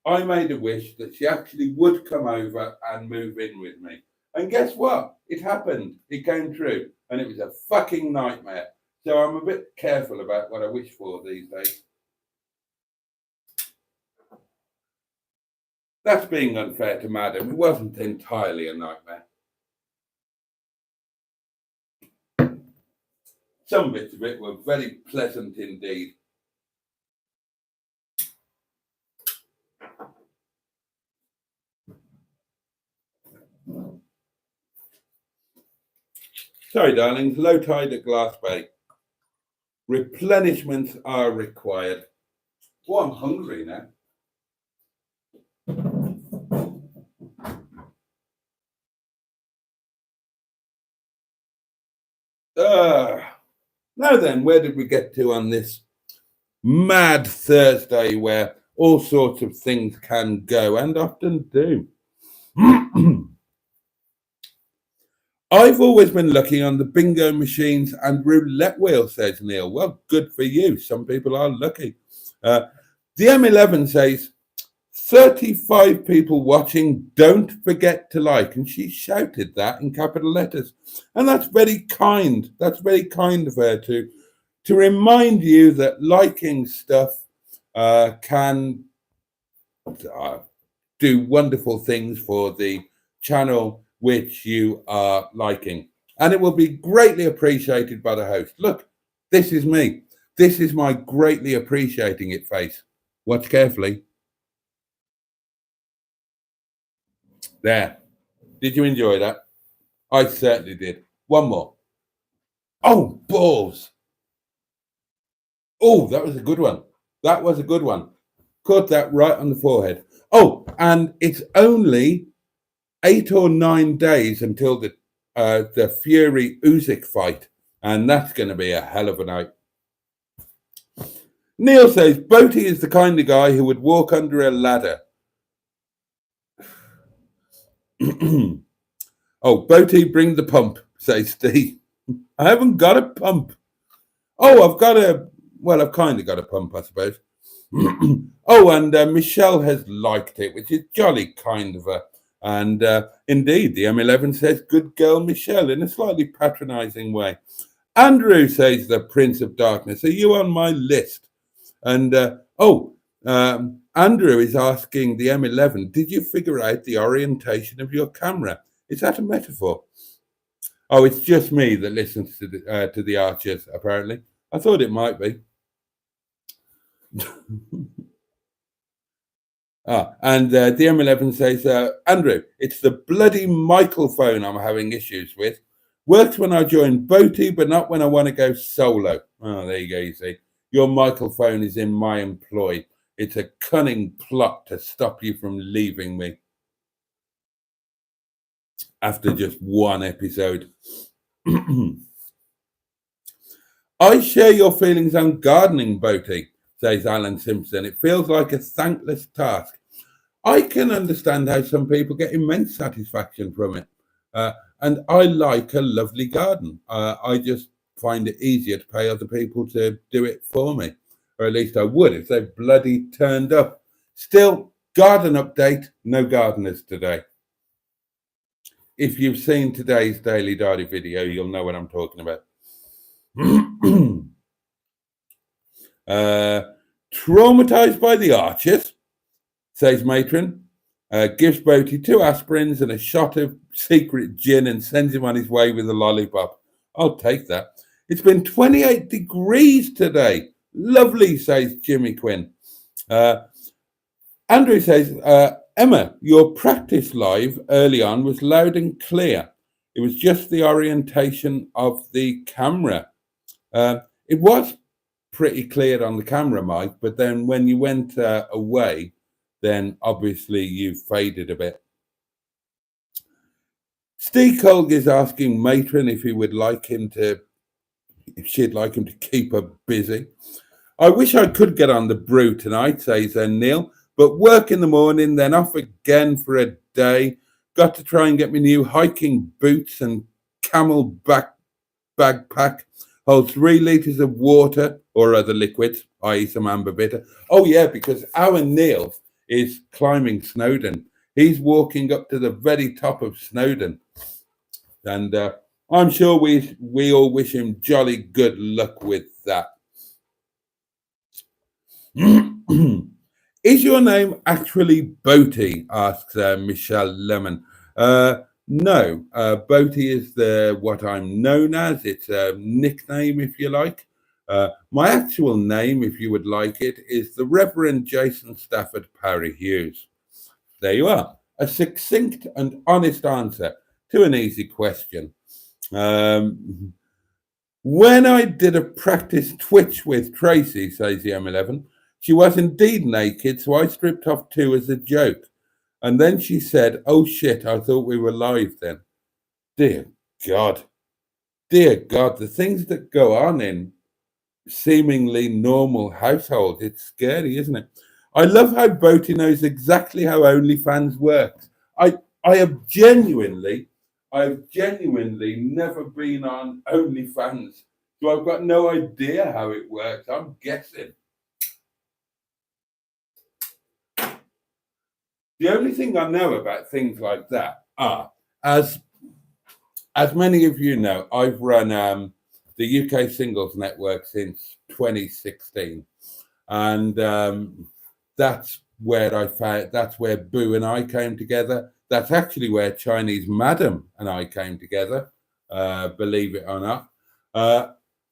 I made a wish that she actually would come over and move in with me. And guess what? It happened. It came true. And it was a fucking nightmare. So I'm a bit careful about what I wish for these days. That's being unfair to madam. It wasn't entirely a nightmare. Some bits of it were very pleasant indeed. Sorry, darlings, low tide at Glass Bay. Replenishments are required. Oh, I'm hungry now. Now then, where did we get to on this mad Thursday where all sorts of things can go and often do? I've always been lucky on the bingo machines and roulette wheel, says Neil. Well, good for you. Some people are lucky. The M11 says, 35 people watching, don't forget to like. And she shouted that in capital letters. And that's very kind. That's very kind of her to remind you that liking stuff can do wonderful things for the channel which you are liking. And it will be greatly appreciated by the host. Look, this is me. This is my greatly appreciating it face. Watch carefully. There. Did you enjoy that? I certainly did. One more. Oh, balls. Oh, that was a good one. That was a good one. Caught that right on the forehead. Oh, and it's only 8 or 9 days until the Fury Usyk fight, and that's going to be a hell of a night. Neil says Boaty is the kind of guy who would walk under a ladder. Oh, Boaty, bring the pump, says Steve. I haven't got a pump. Oh, I've kind of got a pump, I suppose. Oh, and Michelle has liked it, which is jolly kind of her. And indeed, the M11 says, good girl, Michelle, in a slightly patronizing way. Andrew says, the Prince of Darkness, are you on my list? And, Andrew is asking the M11, did you figure out the orientation of your camera? Is that a metaphor? Oh, it's just me that listens to the Archers, apparently. I thought it might be. And the M11 says, Andrew, it's the bloody microphone I'm having issues with. Works when I join Boaty, but not when I want to go solo. Oh, there you go, you see. Your microphone is in my employ. It's a cunning plot to stop you from leaving me. After just one episode. I share your feelings on gardening, Boaty, says Alan Simpson. It feels like a thankless task. I can understand how some people get immense satisfaction from it. And I like a lovely garden. I just find it easier to pay other people to do it for me. Or at least I would if they bloody turned up. Still, garden update, no gardeners today. If you've seen today's Daily Diary video, you'll know what I'm talking about. Traumatized by the Archers, says Matron, gives Boaty 2 aspirins and a shot of secret gin and sends him on his way with a lollipop. I'll take that. It's been 28 degrees today. Lovely, says Jimmy Quinn. Andrew says, Emma, your practice live early on was loud and clear. It was just the orientation of the camera. It was pretty clear on the camera, Mike, but then when you went away, then obviously you faded a bit. Steve Colg is asking Matron if she'd like him to keep her busy. I wish I could get on the brew tonight, says Neil, but work in the morning, then off again for a day. Got to try and get me new hiking boots and camel backpack. Holds 3 litres of water or other liquids, i.e. some amber bitter. Oh, yeah, because our Neil is climbing Snowdon. He's walking up to the very top of Snowdon. And I'm sure we all wish him jolly good luck with that. Is your name actually Boaty? Asks Michelle Lemon. No, Boaty is what I'm known as. It's a nickname, if you like. My actual name, if you would like it, is the Reverend Jason Stafford Parry Hughes. There you are. A succinct and honest answer to an easy question. When I did a practice twitch with Tracy, says the M11, she was indeed naked, so I stripped off too as a joke. And then she said, "Oh shit, I thought we were live then." Dear God. Dear God, the things that go on in seemingly normal households, it's scary, isn't it? I love how Boaty knows exactly how OnlyFans works. I I have genuinely, I've genuinely never been on OnlyFans, so I've got no idea how it works. I'm guessing. The only thing I know about things like that are, as many of you know, I've run the UK Singles Network since 2016, and that's where Boo and I came together. That's actually where Chinese Madam and I came together, believe it or not.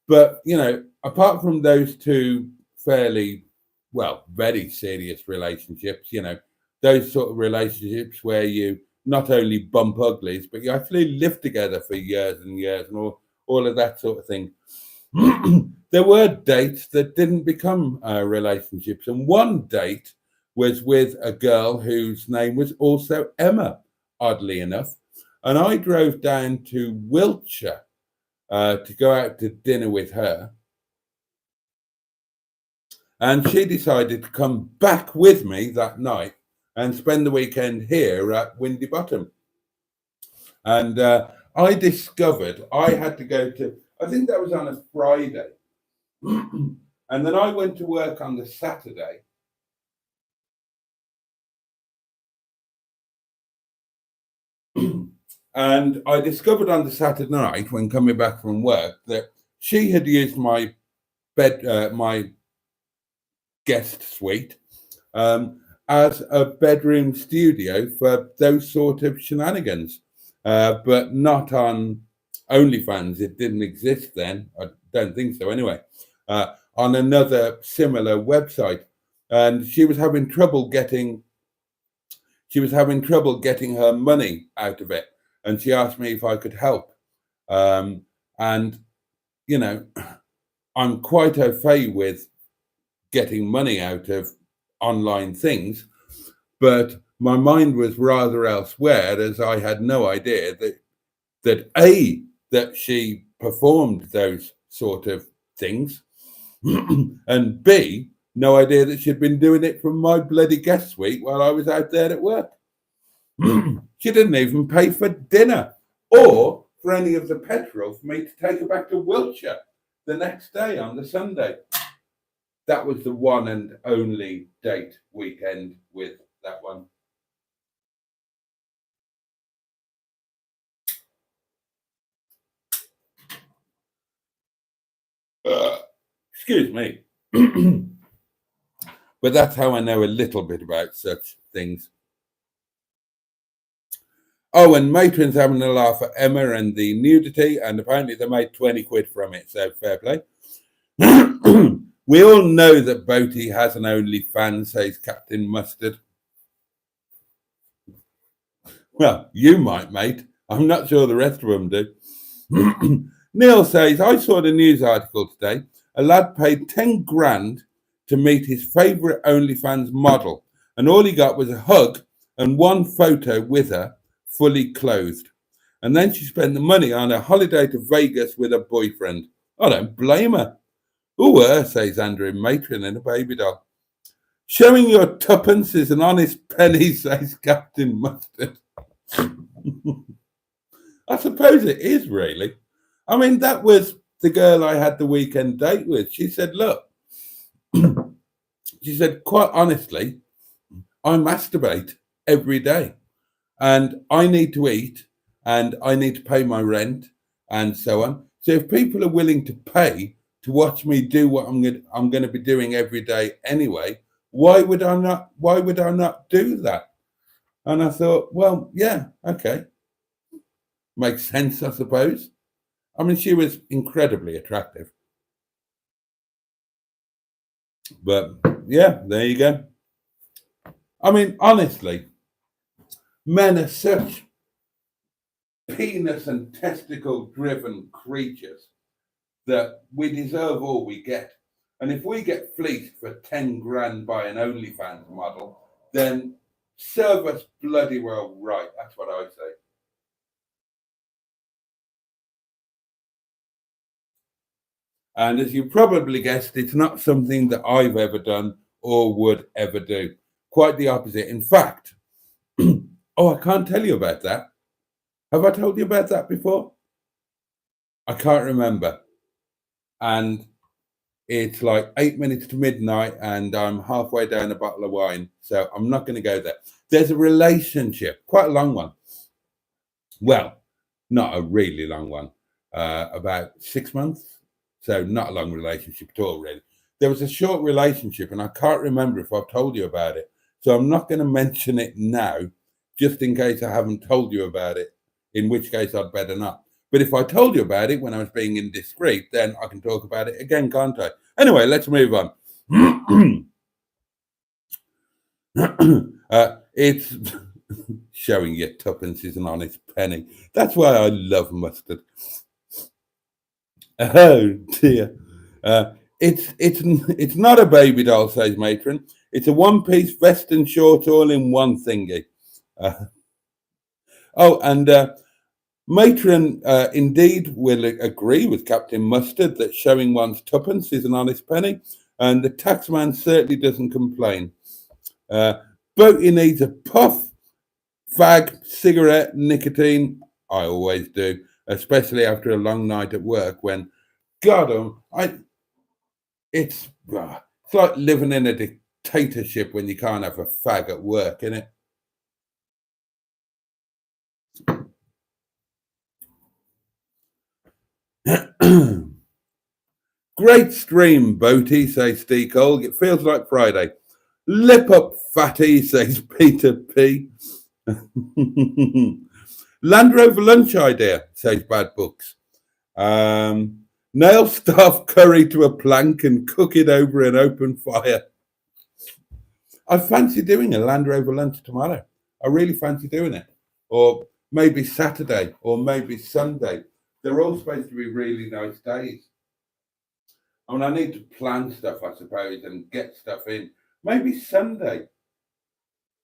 But you know, apart from those two fairly, well, very serious relationships, you know, those sort of relationships where you not only bump uglies, but you actually live together for years and years and all of that sort of thing. There were dates that didn't become relationships, and one date was with a girl whose name was also Emma, oddly enough. And I drove down to Wiltshire to go out to dinner with her, and she decided to come back with me that night and spend the weekend here at Windy Bottom. And I discovered I had to go to, I think that was on a Friday. And then I went to work on the Saturday. And I discovered on the Saturday night when coming back from work that she had used my my guest suite, as a bedroom studio for those sort of shenanigans, but not on OnlyFans. It didn't exist then. I don't think so anyway. On another similar website. And she was having trouble getting her money out of it. And she asked me if I could help. And, you know, I'm quite au fait with getting money out of online things, but my mind was rather elsewhere, as I had no idea that she performed those sort of things, and B, no idea that she'd been doing it from my bloody guest suite while I was out there at work. She didn't even pay for dinner or for any of the petrol for me to take her back to Wiltshire the next day on the Sunday. That was the one and only date weekend with that one. Excuse me. But that's how I know a little bit about such things. Oh, and Matron's having a laugh at Emma and the nudity, and apparently they made 20 quid from it, so fair play. We all know that Boaty has an OnlyFans, says Captain Mustard. Well, you might, mate. I'm not sure the rest of them do. Neil says, I saw the news article today. A lad paid 10 grand to meet his favourite OnlyFans model, and all he got was a hug and one photo with her, fully clothed. And then she spent the money on a holiday to Vegas with her boyfriend. I don't blame her. Ooh, says Andrew Matron and a baby doll. Showing your tuppence is an honest penny, says Captain Mustard. I suppose it is, really. I mean, that was the girl I had the weekend date with. She said, look, she said, quite honestly, I masturbate every day and I need to eat and I need to pay my rent and so on. So if people are willing to pay to watch me do what I'm going to be doing every day anyway, why would I not do that? And I thought, well, yeah, okay. Makes sense, I suppose. I mean, she was incredibly attractive. But yeah, there you go. I mean, honestly, men are such penis and testicle driven creatures that we deserve all we get. And if we get fleeced for 10 grand by an OnlyFans model, then serve us bloody well right. That's what I say. And as you probably guessed, it's not something that I've ever done or would ever do. Quite the opposite. In fact, oh, I can't tell you about that. Have I told you about that before? I can't remember. And it's like 8 minutes to midnight, and I'm halfway down a bottle of wine. So I'm not going to go there. There's a relationship, quite a long one. Well, not a really long one, about 6 months. So not a long relationship at all, really. There was a short relationship, and I can't remember if I've told you about it. So I'm not going to mention it now, just in case I haven't told you about it, in which case I'd better not. But if I told you about it when I was being indiscreet, then I can talk about it again, can't I? Anyway, let's move on. It's showing you tuppence is an honest penny. That's why I love mustard. Oh dear. It's not a baby doll, says Matron. It's a one-piece vest and short all-in-one thingy. And Matron indeed will agree with Captain Mustard that showing one's tuppence is an honest penny, and the taxman certainly doesn't complain. Boaty needs a puff, fag, cigarette, nicotine. I always do, especially after a long night at work when, God, it's like living in a dictatorship when you can't have a fag at work, isn't it? Great stream, Boaty, says Steve Cole. It feels like Friday. Lip up, fatty, says Peter P. Land Rover lunch idea, says Bad Books. Nail staff curry to a plank and cook it over an open fire. I fancy doing a Land Rover lunch tomorrow. I really fancy doing it. Or maybe Saturday, or maybe Sunday. They're all supposed to be really nice days. I mean, I need to plan stuff, I suppose, and get stuff in. Maybe Sunday.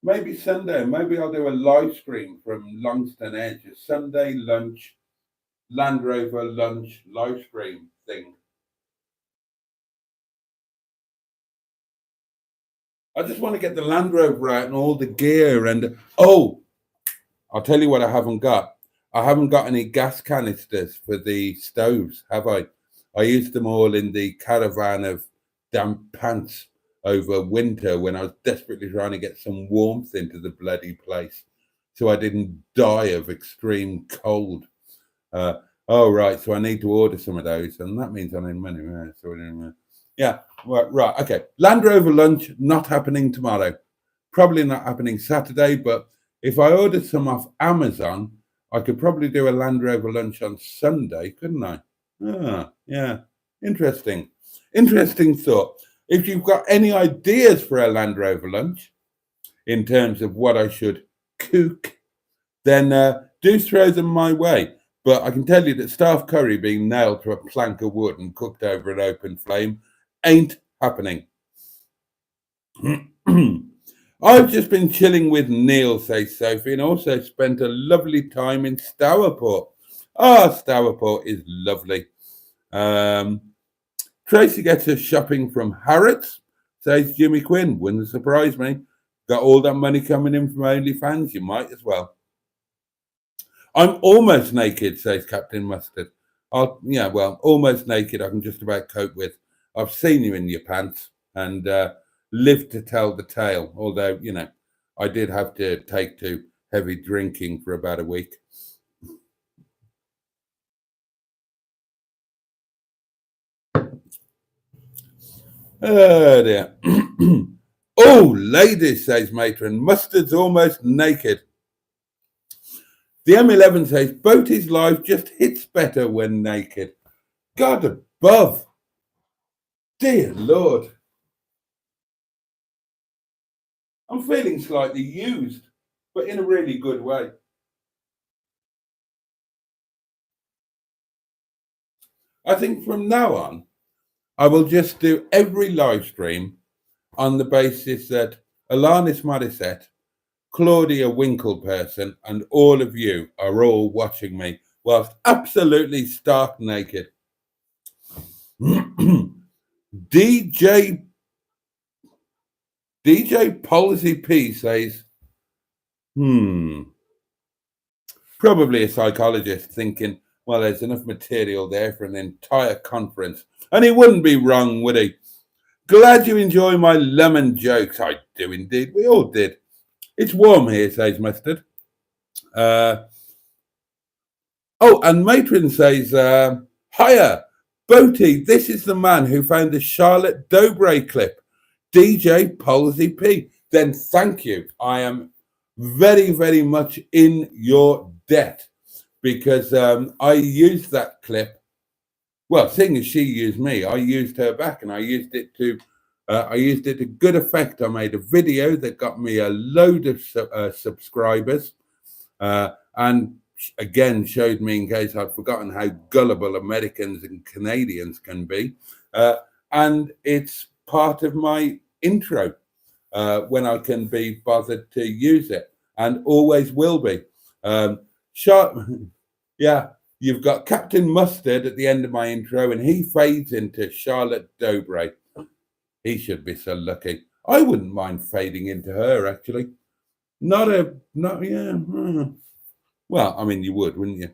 Maybe Sunday. Maybe I'll do a live stream from Longston Edge, a Sunday lunch, Land Rover lunch live stream thing. I just want to get the Land Rover out and all the gear. And oh, I'll tell you what I haven't got. I haven't got any gas canisters for the stoves, have I? I used them all in the caravan of damp pants over winter when I was desperately trying to get some warmth into the bloody place so I didn't die of extreme cold. Oh, right. So I need to order some of those, and that means I need money. Yeah, right. Okay. Land Rover lunch not happening tomorrow. Probably not happening Saturday, but if I ordered some off Amazon, I could probably do a Land Rover lunch on Sunday, couldn't I? Ah, yeah. Interesting. Interesting thought. If you've got any ideas for a Land Rover lunch in terms of what I should cook, then do throw them my way. But I can tell you that staff curry being nailed to a plank of wood and cooked over an open flame ain't happening. I've just been chilling with Neil, says Sophie, and also spent a lovely time in Stourport. Stourport is lovely. Tracy gets her shopping from Harrods, says Jimmy Quinn. Wouldn't surprise me. Got all that money coming in from OnlyFans, you might as well. I'm almost naked, says Captain Mustard. Almost naked I can just about cope with. I've seen you in your pants and lived to tell the tale, although, I did have to take to heavy drinking for about a week. Oh, dear. Oh, ladies, says Matron, Mustard's almost naked. The M11 says, Boaty's life just hits better when naked. God above. Dear Lord. I'm feeling slightly used, but in a really good way. I think from now on, I will just do every live stream on the basis that Alanis Morissette, Claudia Winkleperson, and all of you are all watching me whilst absolutely stark naked. DJ Policy P says, probably a psychologist thinking, well, there's enough material there for an entire conference. And he wouldn't be wrong, would he? Glad you enjoy my lemon jokes. I do indeed. We all did. It's warm here, says Mustard. Oh, and Matron says, hiya, Boaty, this is the man who found the Charlotte Dobre clip. DJ Policy P. Then thank you. I am very, very much in your debt because I used that clip. Well, seeing as she used me, I used her back, and I used it to good effect. I made a video that got me a load of subscribers, and again showed me, in case I'd forgotten, how gullible Americans and Canadians can be. And it's part of my intro when I can be bothered to use it, and always will be. Yeah, you've got Captain Mustard at the end of my intro, and he fades into Charlotte Dobre. He should be so lucky. I wouldn't mind fading into her, actually. Yeah. Well, I mean, you would, wouldn't you?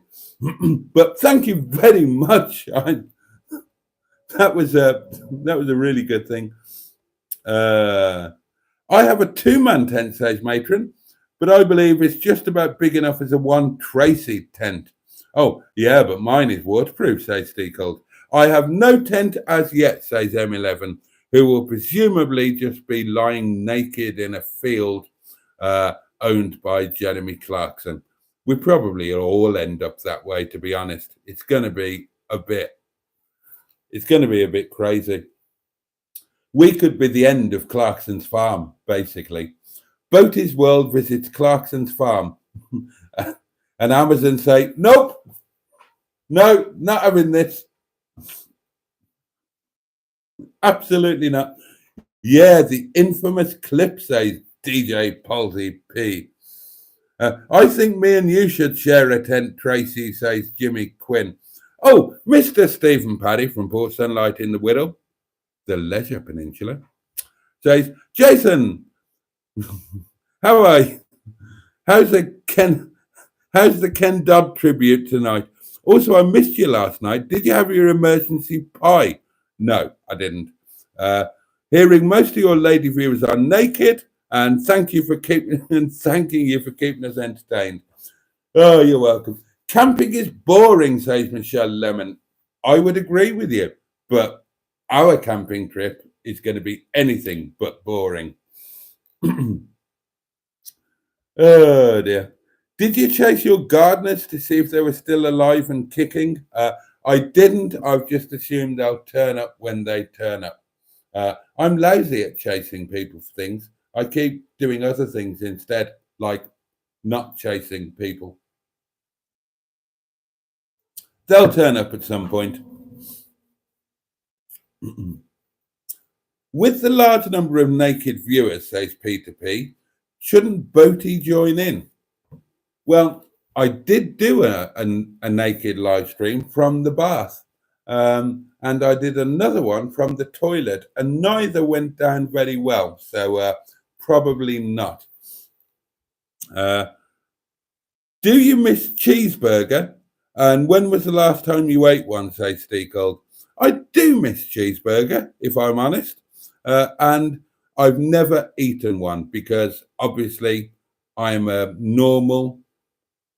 But thank you very much. That was a really good thing. I have a 2-man tent, says Matron, but I believe it's just about big enough as a one Tracy tent. Oh, yeah, but mine is waterproof, says Steekold. I have no tent as yet, says M11, who will presumably just be lying naked in a field owned by Jeremy Clarkson. We probably all end up that way, to be honest. It's going to be a bit crazy. We could be the end of Clarkson's farm, basically. Boaty's World visits Clarkson's farm. And Amazon say, nope, no, not having this. Absolutely not. Yeah, the infamous clip, says DJ Policy P. I think me and you should share a tent, Tracy, says Jimmy Quinn. Oh, Mr. Stephen Paddy from Port Sunlight in the Wirral, the Leisure Peninsula, says, Jason, how are you? How's the Ken Dodd tribute tonight? Also, I missed you last night. Did you have your emergency pie? No, I didn't. Hearing most of your lady viewers are naked, and thanking you for keeping us entertained. Oh, you're welcome. Camping is boring, says Michelle Lemon. I would agree with you, but our camping trip is going to be anything but boring. Oh dear. Did you chase your gardeners to see if they were still alive and kicking? I didn't. I've just assumed they'll turn up when they turn up. I'm lazy at chasing people for things. I keep doing other things instead, like not chasing people. They'll turn up at some point. With the large number of naked viewers, says Peter P., shouldn't Boaty join in? Well, I did do a naked live stream from the bath, and I did another one from the toilet, and neither went down very well, so probably not. Do you miss cheeseburger? And when was the last time you ate one, says Steekold? I do miss cheeseburger, if I'm honest, and I've never eaten one because obviously I'm a normal,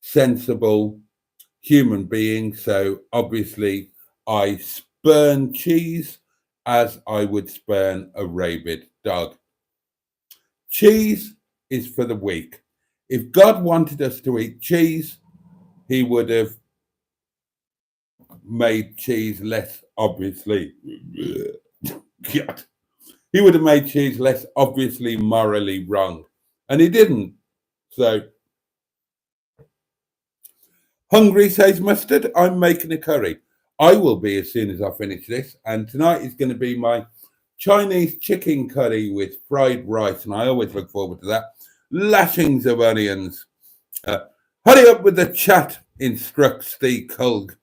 sensible human being, so obviously I spurn cheese as I would spurn a rabid dog. Cheese is for the weak. If God wanted us to eat cheese, he would have made cheese less obviously God. He would have made cheese less obviously morally wrong, and he didn't. So hungry, says Mustard. I'm making a curry. I will be as soon as I finish this. And tonight is going to be my Chinese chicken curry with fried rice, and I always look forward to that. Lashings of onions. Hurry up with the chat, instructs the Culg.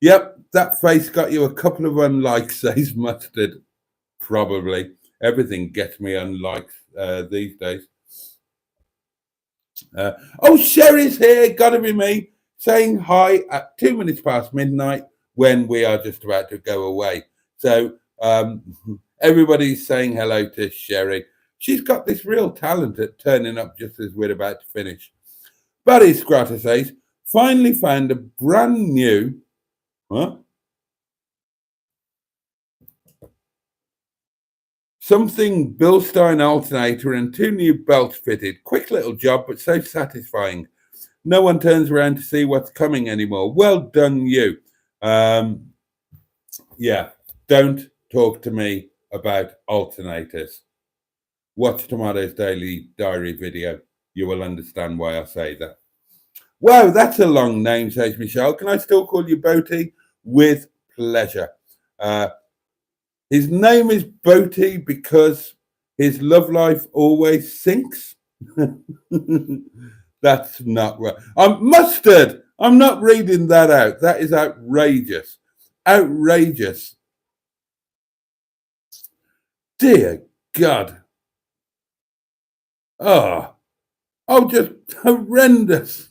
Yep, that face got you a couple of unlikes, says Mustard. Probably. Everything gets me unlikes these days. Oh, Sherry's here, gotta be me, saying hi at 2 minutes past midnight when we are just about to go away. So everybody's saying hello to Sherry. She's got this real talent at turning up just as we're about to finish. Barry Scratter says, finally found a brand new, something Bilstein alternator and 2 new belts fitted. Quick little job, but so satisfying. No one turns around to see what's coming anymore. Well done, you. Yeah, don't talk to me about alternators. Watch tomorrow's Daily Diary video. You will understand why I say that. Wow, that's a long name, says Michelle. Can I still call you Boaty? With pleasure. His name is Boaty because his love life always sinks. That's not right. Mustard. I'm not reading that out. That is outrageous. Outrageous. Dear God. Oh, just horrendous.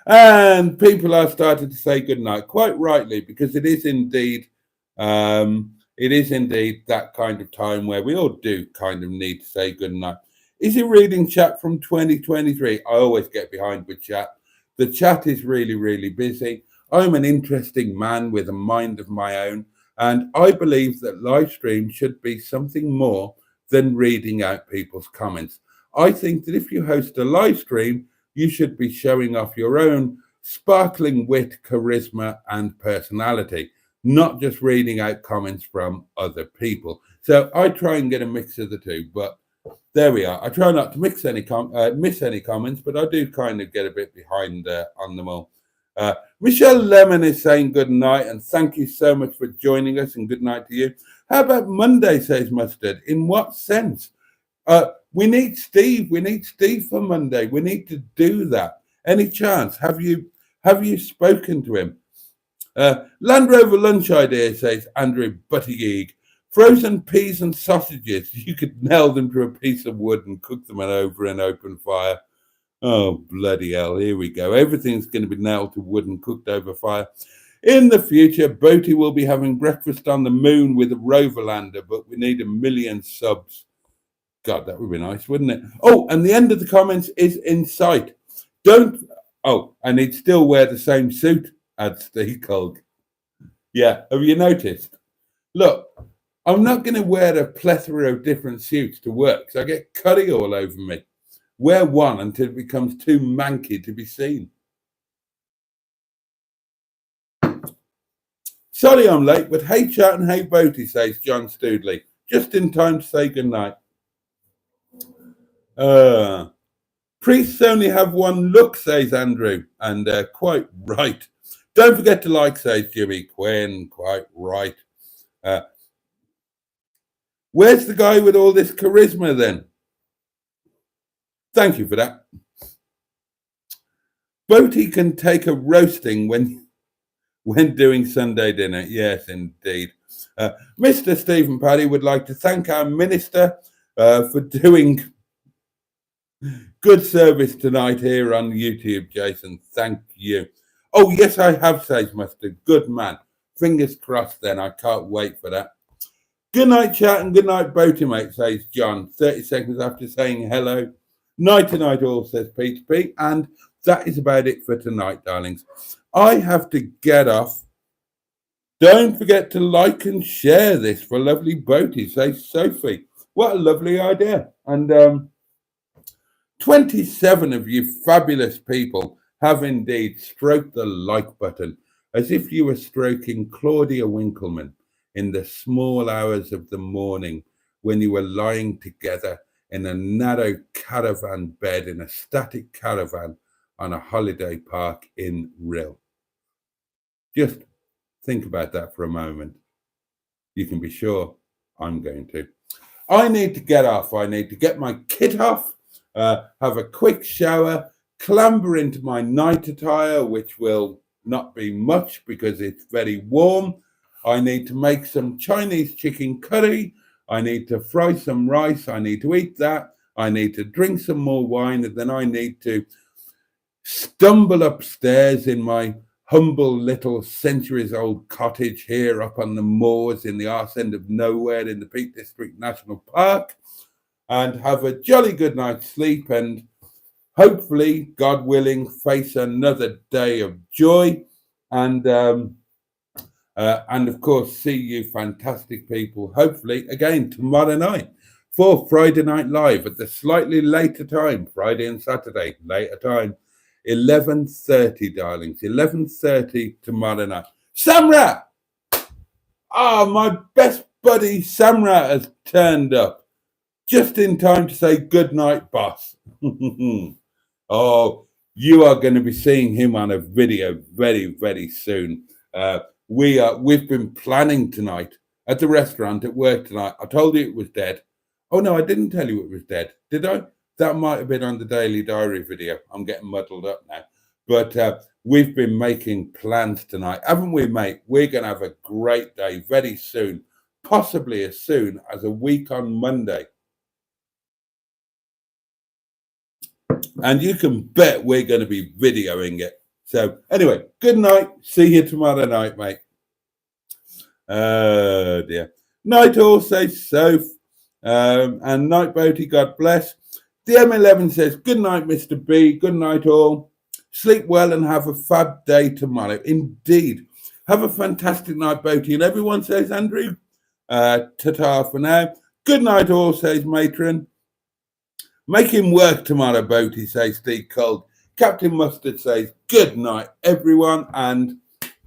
And people are starting to say goodnight, quite rightly, because it is indeed that kind of time where we all do kind of need to say goodnight. Is he reading chat from 2023? I always get behind with chat. The chat is really, really busy. I'm an interesting man with a mind of my own, and I believe that live stream should be something more than reading out people's comments. I think that if you host a live stream, you should be showing off your own sparkling wit, charisma, and personality, not just reading out comments from other people. So I try and get a mix of the two, but there we are. I try not to miss any comments, but I do kind of get a bit behind on them all. Michelle Lemon is saying good night and thank you so much for joining us, and good night to you. How about Monday, says Mustard? In what sense? We need Steve. We need Steve for Monday. We need to do that. Any chance? Have you spoken to him? Land Rover lunch idea, says Andrew Buttigieg. Frozen peas and sausages. You could nail them to a piece of wood and cook them over an open fire. Oh, bloody hell. Here we go. Everything's going to be nailed to wood and cooked over fire. In the future, Boaty will be having breakfast on the moon with a rover lander, but we need 1 million subs. God, that would be nice, wouldn't it? Oh, and the end of the comments is in sight. And he'd still wear the same suit, adds Steve Colg. Yeah, have you noticed? Look, I'm not going to wear a plethora of different suits to work, so I get curry all over me. Wear one until it becomes too manky to be seen. Sorry I'm late, but hey chat and hey Boaty, says John Stoodley. Just in time to say goodnight. Priests only have one look, says Andrew, and quite right. Don't forget to like, says Jimmy Quinn, quite right. Where's the guy with all this charisma then? Thank you for that. Boaty can take a roasting when doing Sunday dinner. Yes, indeed. Mr. Stephen Paddy would like to thank our minister for doing good service tonight here on YouTube, Jason. Thank you. Oh, yes, I have, says Mustard. Good man. Fingers crossed then. I can't wait for that. Good night, chat, and good night, Boaty, mate, says John. 30 seconds after saying hello. Night to night all, says Peter P. And that is about it for tonight, darlings. I have to get off. Don't forget to like and share this for lovely Boaty, says Sophie. What a lovely idea. And 27 of you fabulous people have indeed stroked the like button as if you were stroking Claudia Winkleman in the small hours of the morning when you were lying together in a narrow caravan bed in a static caravan on a holiday park in Rhyl. Just think about that for a moment. You can be sure I'm going to. I need to get off. I need to get my kit off, have a quick shower, clamber into my night attire, which will not be much because it's very warm. I need to make some Chinese chicken curry. I need to fry some rice. I need to eat that. I need to drink some more wine. And then I need to stumble upstairs in my humble little centuries-old cottage here up on the moors in the arse end of nowhere in the Peak District National Park and have a jolly good night's sleep and hopefully, God willing, face another day of joy and of course, see you fantastic people, hopefully, again, tomorrow night for Friday Night Live at the slightly later time, Friday and Saturday, later time, 11:30, darlings, 11:30 tomorrow night. Samra! Ah, my best buddy Samra has turned up just in time to say good night, boss. Oh, you are going to be seeing him on a video very, very soon. We've been planning tonight at the restaurant at work tonight. I told you it was dead. Oh no, I didn't tell you it was dead, did I? That might have been on the Daily Diary video. I'm getting muddled up now. But we've been making plans tonight, haven't we, mate? We're going to have a great day very soon, possibly as soon as a week on Monday. And you can bet we're going to be videoing it. So anyway, good night. See you tomorrow night, mate. Oh, dear. Night all, says Soph. And night, Boaty, God bless. The M11 says, good night, Mr. B. Good night, all. Sleep well and have a fab day tomorrow. Indeed. Have a fantastic night, Boaty. And everyone says, Andrew, ta-ta for now. Good night, all, says Matron. Make him work tomorrow, Boaty, says Steve Cold. Captain Mustard says, good night, everyone. And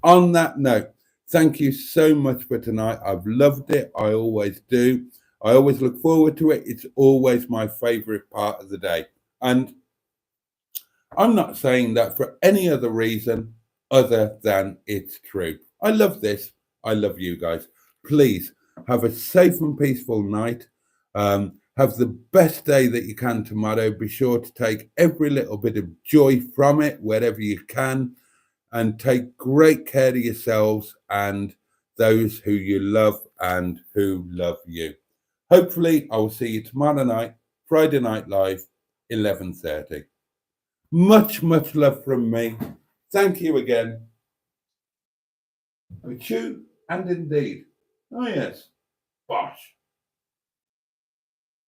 on that note, thank you so much for tonight. I've loved it. I always do. I always look forward to it. It's always my favorite part of the day. And I'm not saying that for any other reason other than it's true. I love this. I love you guys. Please have a safe and peaceful night. Have the best day that you can tomorrow. Be sure to take every little bit of joy from it wherever you can. And take great care of yourselves and those who you love and who love you. Hopefully, I will see you tomorrow night, Friday Night Live, 11:30. Much, much love from me. Thank you again. With you and indeed. Oh, yes. Bosh.